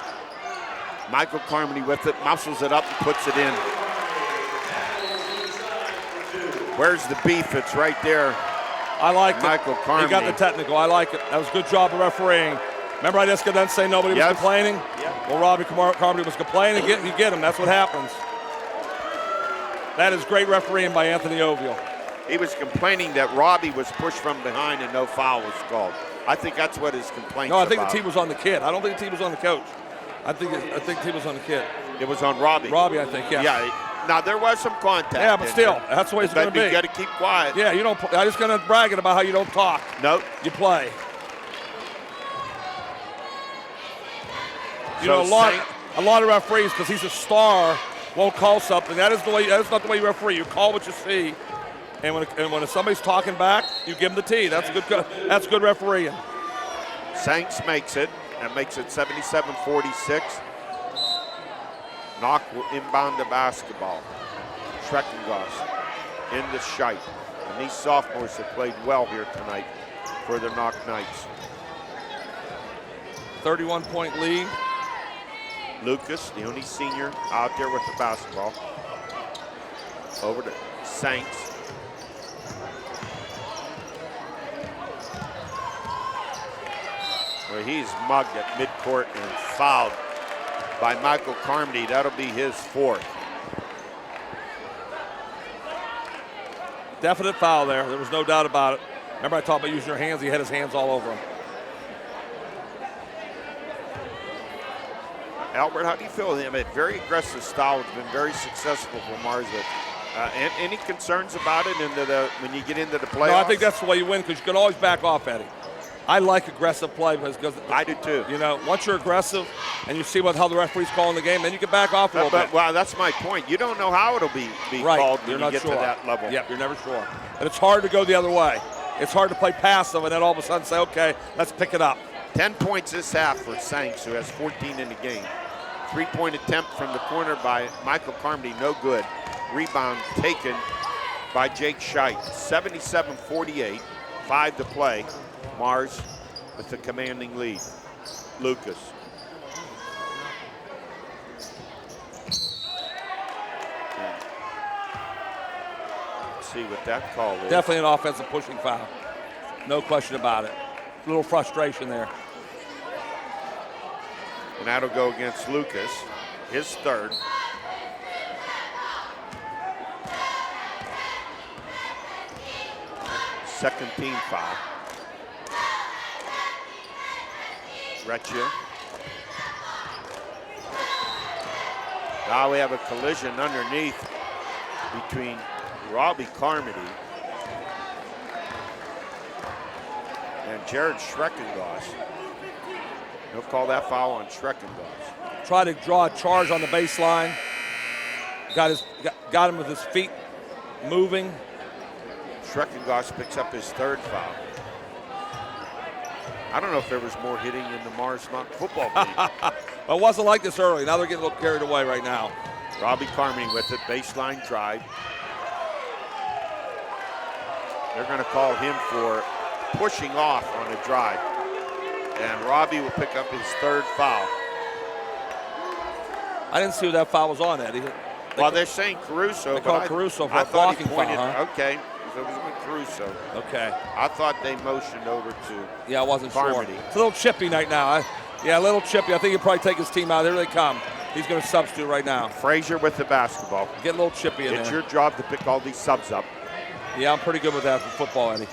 Michael Carmody with it, muscles it up and puts it in. Where's the beef? It's right there. I like Michael Carmody. He got the technical. I like it. That was a good job of refereeing. Remember I just got done saying nobody was complaining? Yeah. Well, Robbie Carmody was complaining. You get him. That's what happens. That is great refereeing by Anthony Ovio. He was complaining that Robbie was pushed from behind and no foul was called. I think that's what his complaint No, I think about. the team was on the kid. I don't think the team was on the coach. I think the team was on the kid. It was on Robbie. Robbie, I think, yeah. Yeah. Now, there was some contact. Yeah, but still, that's the way it's going to be. You got to keep quiet. Yeah, you don't. I'm just going to bragging about how you don't talk. Nope. You play. You So know, a lot of referees, because he's a star, won't call something. That is the way. That is not the way you referee. You call what you see, and when somebody's talking back, you give them the tee. That's good. That's good refereeing. Saints makes it. That makes it 77-46. Knoch will inbound the basketball. Schreckengoss into Scheid. And these sophomores have played well here tonight for the Knoch Knights. 31-point lead. Lucas, the only senior out there with the basketball. Over to Saints. Well, he's mugged at midcourt and fouled by Michael Carmody. That'll be his fourth. Definite foul there. There was no doubt about it. Remember I talked about using your hands? He had his hands all over him. Albert, how do you feel? Him? A very aggressive style has been very successful for Mars. Any concerns about it when you get into the playoffs? No, I think that's the way you win, because you can always back off, Eddie. I like aggressive play because I do too. You know, once you're aggressive and you see how the referee's calling the game, then you can back off a little bit. Well, that's my point. You don't know how it'll be right. called You're when not you get sure. to that level. Yep, you're never sure. And it's hard to go the other way. It's hard to play passive and then all of a sudden say, okay, let's pick it up. 10 points this half for Saints, who has 14 in the game. 3-point attempt from the corner by Michael Carmody, no good. Rebound taken by Jake Scheid. 77-48, 5 to play. Mars with the commanding lead. Lucas. see what that call is. Definitely an offensive pushing foul. No question about it. A little frustration there. And that'll go against Lucas, his third. Second team foul. Recchia. Now we have a collision underneath between Robbie Carmody and Jared Schreckengoss. He'll call that foul on Schreckengoss. Try to draw a charge on the baseline. Got him with his feet moving. Schreckengoss picks up his third foul. I don't know if there was more hitting in the Mars Knoch football team. Well, it wasn't like this early. Now they're getting a little carried away right now. Robbie Carmody with it, baseline drive. They're going to call him for pushing off on a drive. And Robbie will pick up his third foul. I didn't see who that foul was on, Eddie. Well, they're saying Caruso. They called Caruso for I a thought he blocking pointed, foul, huh? Okay, so it was with Caruso. Okay. I thought they motioned over to Yeah, I wasn't Carmody. sure. It's a little chippy night now. Yeah, a little chippy. I think he'll probably take his team out. Here they come. He's going to substitute right now. Frazier with the basketball. Get a little chippy in It's there. your job to pick all these subs up. Yeah, I'm pretty good with that for football, Eddie.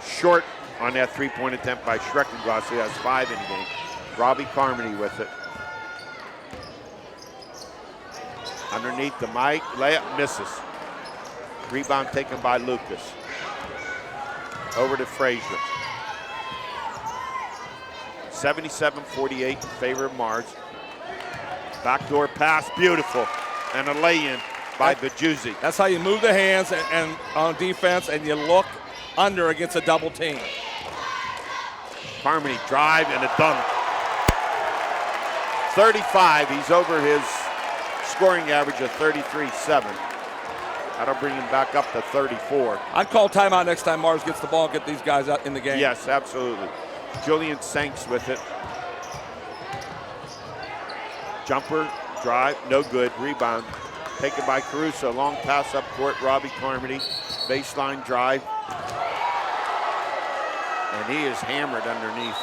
Short on that three-point attempt by Schreckengoss. He has 5 in the game. Robbie Carmody with it. Underneath the mic, layup misses. Rebound taken by Lucas. Over to Frazier. 77-48 in favor of Mars. Backdoor pass, beautiful. And a lay-in by Bajuzzi. That's how you move the hands and on defense, and you look under against a double team. Carmody drive and a dunk. 35, he's over his scoring average of 33-7. That'll bring him back up to 34. I'd call timeout next time Mars gets the ball and get these guys out in the game. Yes, absolutely. Julian Sanks with it. Jumper, drive, no good. Rebound taken by Caruso. Long pass up court, Robbie Carmody. Baseline drive. And he is hammered underneath.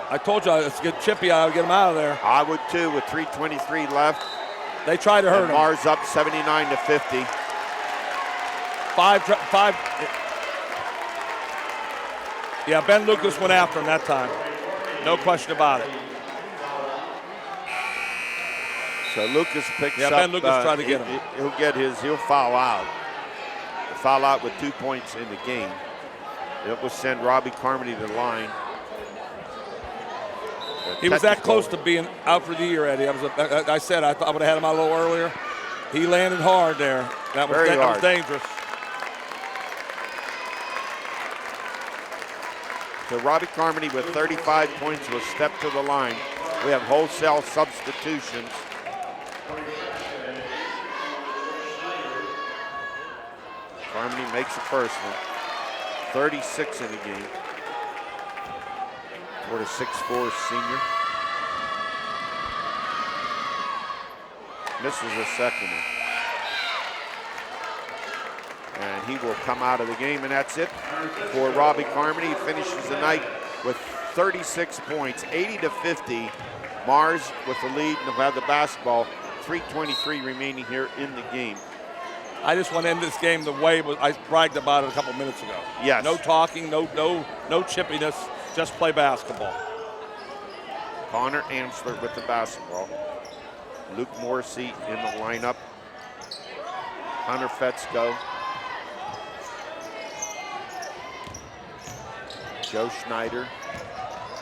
I told you, let's get chippy. I would get him out of there. I would too with 3:23 left. They tried to hurt And him. Mars up 79-50. Five. Yeah, Ben Lucas went after him that time. No question about it. So Lucas picks Yeah, up. Ben Lucas tried to get him. He'll foul out. Foul out with 2 points in the game. It will send Robbie Carmody to the line. He was that close to being out for the year, Eddie. I said I thought I would have had him out a little earlier. He landed hard there. That was dangerous. So Robbie Carmody with 35 points will step to the line. We have wholesale substitutions. Carmody makes the first one. 36 in the game. For the 6'4" senior. Misses the second one. And he will come out of the game, and that's it for Robbie Carmody. He finishes the night with 36 points, 80-50. Mars with the lead, and they'll have the basketball. 3:23 remaining here in the game. I just want to end this game the way I bragged about it a couple minutes ago. Yes. No talking, no chippiness, just play basketball. Connor Amsler with the basketball. Luke Morrissey in the lineup. Hunter Fetzko. Joe Schneider.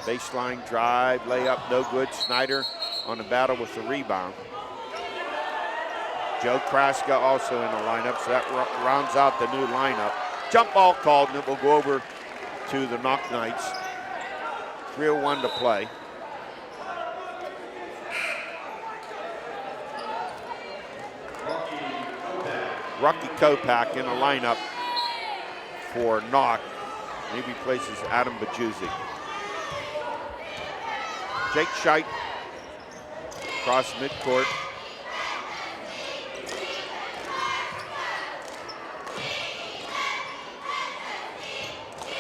Baseline drive, layup, no good. Schneider on the battle with the rebound. Joe Kraska also in the lineup, so that rounds out the new lineup. Jump ball called, and it will go over to the Knoch Knights. 3:01 to play. Rocky Kopak in the lineup for Knoch. He replaces Adam Bajuzzi. Jake Scheit across midcourt.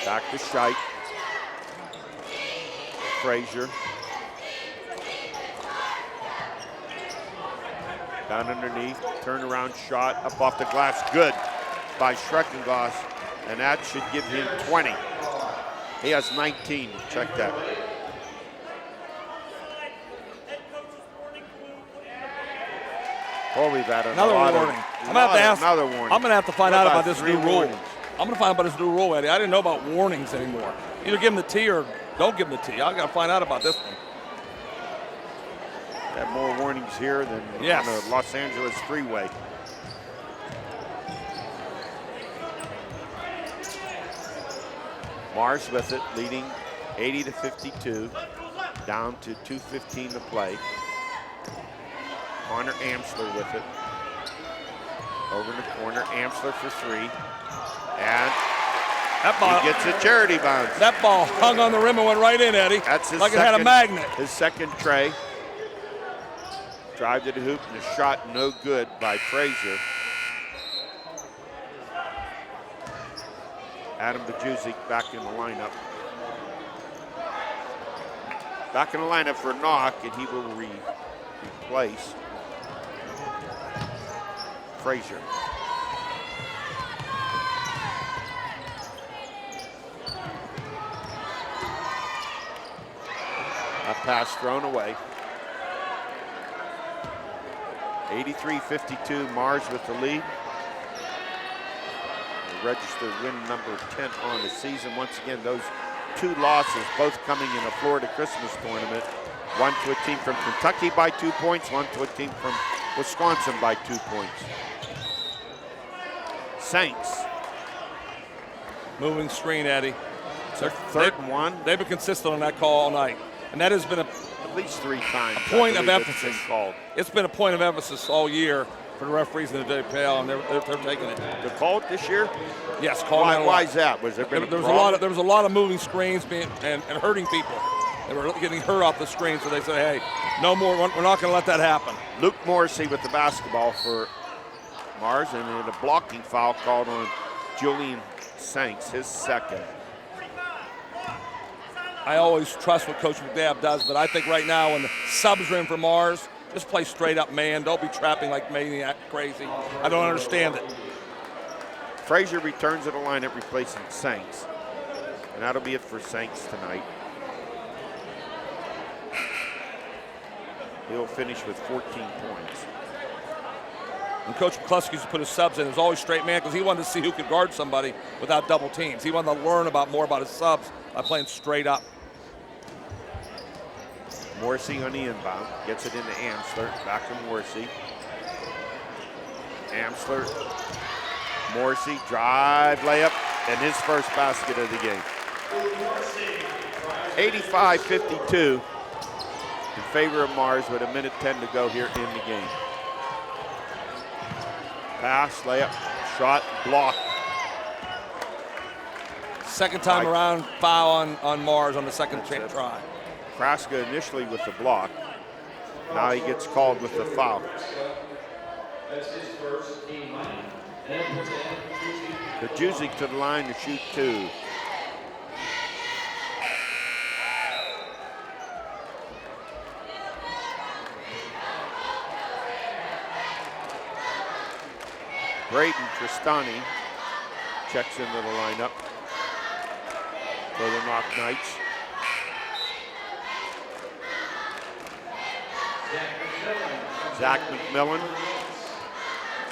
Back to Scheidt. Frazier. Down underneath, turnaround shot, up off the glass, good by Schreckenglass, and that should give him 20. He has 19, check that. Oh, we've had Another warning. I'm gonna have to ask. Another warning. I'm gonna have to find out about this new rule. Warnings? I'm gonna find out about this new rule, Eddie. I didn't know about warnings anymore. Either give him the T or don't give him the T. I gotta find out about this one. Have more warnings here than Yes. on the Los Angeles freeway. Mars with it, leading 80-52, down to 2:15 to play. Connor Amsler with it. Over in the corner, Amsler for three. And That ball, he gets a charity bounce. that ball hung on the rim and went right in, Eddie. That's his like second, it had a magnet. His second tray. Drive to the hoop and a shot no good by Frazier. Adam Bajuzik back in the lineup. Back in the lineup for Knoch, and he will replace Frazier. A pass thrown away. 83-52, Mars with the lead. The registered win number 10 on the season. Once again, those two losses, both coming in a Florida Christmas tournament. One to a team from Kentucky by 2 points, one to a team from Wisconsin by 2 points. Saints. Moving screen, Eddie. Third and one. They've been consistent on that call all night. And that has been At least 3 times. point of I believe emphasis. it's been called. It's been a point of emphasis all year for the referees in the WPL, and they're taking it. They called it this year? Yes, call that a lot. Why is that? Was there been There was a lot of moving screens and hurting people. They were getting hurt off the screen, so they said, hey, no more. We're not going to let that happen. Luke Morrissey with the basketball for Mars, and then a blocking foul called on Julian Saints, his second. I always trust what Coach McNabb does, but I think right now when the subs are in for Mars, just play straight up man. Don't be trapping like maniac crazy. I don't understand it. Frazier returns to the lineup, replacing Saints. And that'll be it for Saints tonight. He'll finish with 14 points. And Coach McCluskey used to put his subs in. It was always straight man because he wanted to see who could guard somebody without double teams. He wanted to learn more about his subs by playing straight up. Morrissey on the inbound, gets it into Amsler, back to Morrissey. Amsler, Morrissey, drive, layup, and his first basket of the game. 85-52 in favor of Mars with 1:10 to go here in the game. Pass, layup, shot, block. Second time around, foul on Mars on the second try. Kraska initially with the block. Now he gets called with the foul. That's his first team line. Bajuzik to the line to shoot 2. Braden Tristani checks into the lineup for the Knoch Knights. Zach McMillan.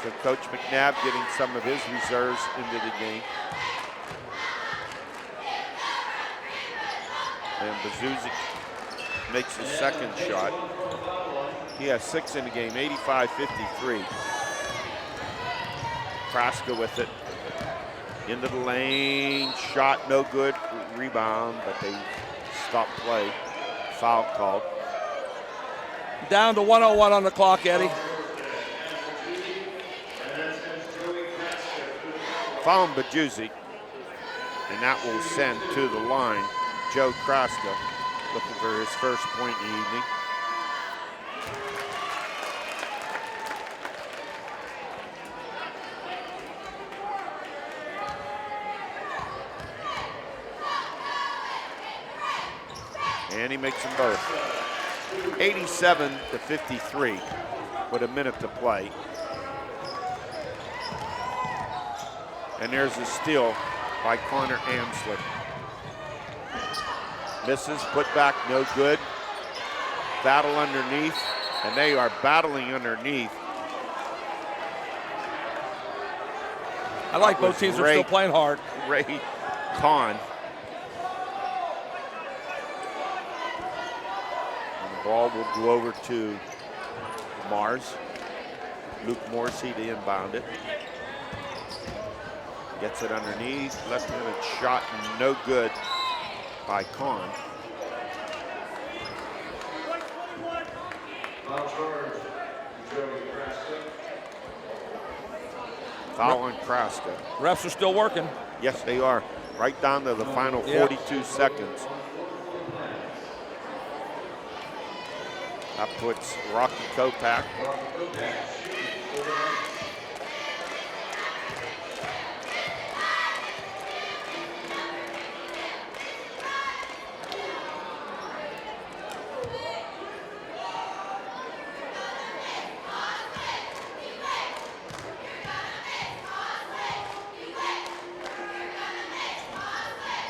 So Coach McNabb getting some of his reserves into the game. And Bazuzik makes his second shot. He has 6 in the game, 85-53. Kraska with it. Into the lane, shot no good, rebound, but they stop play. Foul called. Down to 1:01 on the clock, Eddie. Foul on Bajuzik, and that will send to the line Joe Kraska, looking for his first point in the evening. And he makes them both. 87-53 with a minute to play. And there's a steal by Connor Amsler. Misses, put back, no good. Battle underneath, and they are battling underneath. I like both teams are still playing hard. Ray Kahn. And the ball will go over to Mars. Luke Morrissey to inbound it. Gets it underneath, left-handed shot, no good by Kahn. Foul on Kraska. Refs are still working. Yes, they are. Right down to the final 42 seconds. That puts Rocky Kopak.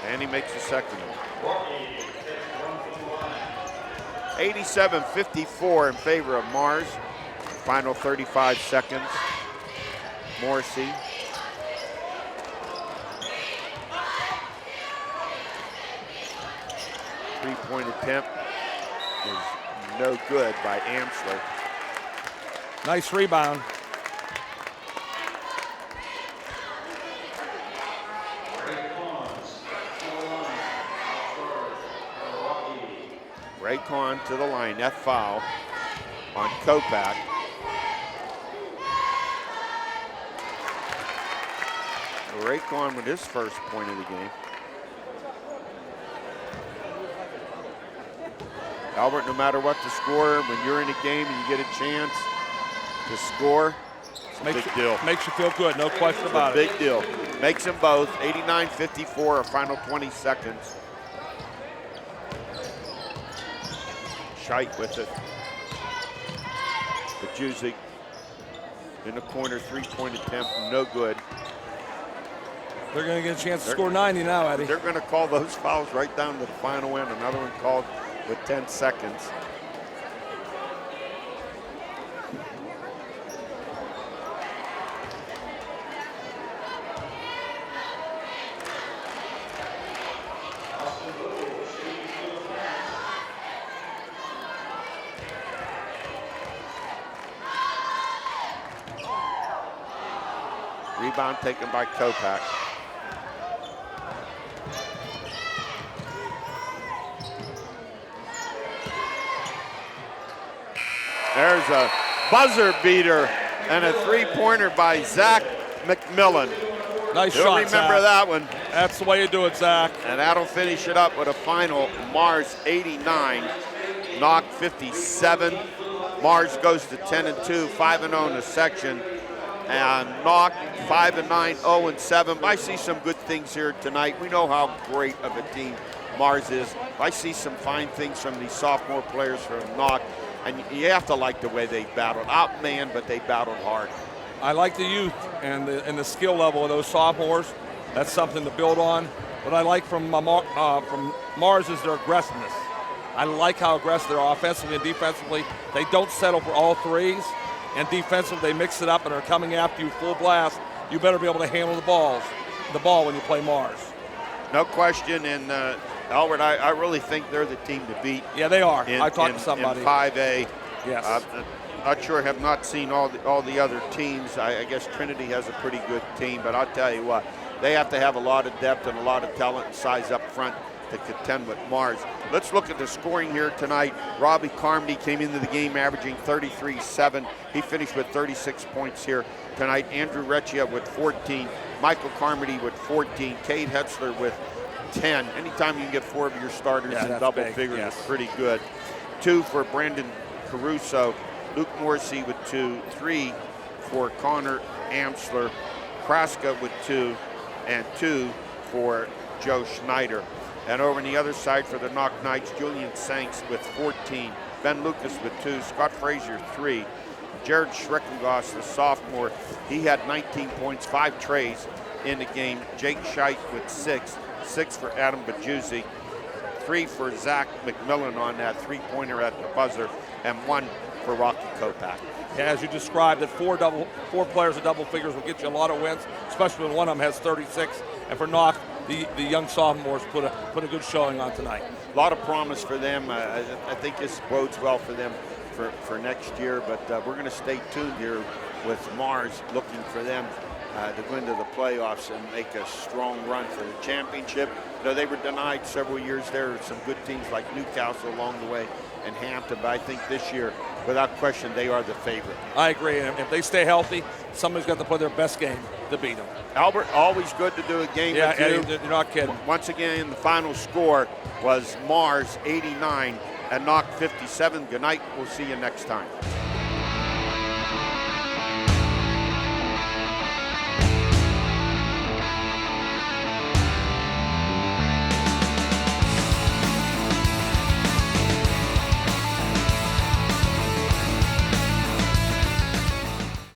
And he makes the second one. 87-54 in favor of Mars. Final 35 seconds. Morrissey. Three-point attempt is no good by Amsler. Nice rebound. Ray Kahn to the line, that foul on Kopak. Ray Kahn with his first point of the game. Albert, no matter what the score, when you're in a game and you get a chance to score, it's a big deal. Makes you feel good, no question about it. Big deal. Makes them both. 89-54, a final 20 seconds. Scheidt with it. Bajuzik in the corner, three-point attempt, no good. They're going to get a chance to score 90 now, Eddie. They're going to call those fouls right down to the final end. Another one called with 10 seconds. Rebound taken by Kopak. There's a buzzer beater and a three-pointer by Zach McMillan. Nice You'll shot, remember Zach. that one. That's the way you do it, Zach. And that'll finish it up with a final Mars 89, Knoch 57. Mars goes to 10-2, 5-0 in the section. And Knoch 5-9, 0-7. I see some good things here tonight. We know how great of a team Mars is. I see some fine things from these sophomore players from Knoch. And you have to like the way they battled. Outmanned, but they battled hard. I like the youth and the skill level of those sophomores. That's something to build on. What I like from Mars is their aggressiveness. I like how aggressive they are offensively and defensively. They don't settle for all threes. And defensively, they mix it up and are coming after you full blast. You better be able to handle the ball when you play Mars. No question. And Albert, I really think they're the team to beat. Yeah, they are. I talked to somebody. In 5A. Yes. Not sure, have not seen all the other teams. I guess Trinity has a pretty good team, but I'll tell you what, they have to have a lot of depth and a lot of talent and size up front to contend with Mars. Let's look at the scoring here tonight. Robbie Carmody came into the game averaging 33-7. He finished with 36 points here tonight. Andrew Recchia with 14. Michael Carmody with 14. Cade Hetzler with 10. Anytime you can get four of your starters in double figures, yes. is pretty good. 2 for Brandon Caruso. Luke Morrissey with 2. 3 for Connor Amsler. Kraska with 2. And 2 for Joe Schneider. And over on the other side for the Knoch Knights, Julian Sanks with 14, Ben Lucas with 2, Scott Frazier 3, Jared Schreckengoss, the sophomore, he had 19 points, 5 trays in the game. Jake Scheit with 6, 6 for Adam Bajuzzi, 3 for Zach McMillan on that three-pointer at the buzzer, and 1 for Rocky Kopak. Yeah, as you described, that four players of double figures will get you a lot of wins, especially when one of them has 36. And for Knoch, the young sophomores put a good showing on tonight. A lot of promise for them. I think this bodes well for them for next year, but we're going to stay tuned here with Mars, looking for them to go into the playoffs and make a strong run for the championship. You know, they were denied several years. There are some good teams like Newcastle along the way and Hampton, but I think this year, without question, they are the favorite. I agree, and if they stay healthy, somebody's got to play their best game to beat them. Albert, always good to do a game with you. Eddie, you're not kidding. Once again, the final score was Mars 89 and Knoch 57. Good night. We'll see you next time.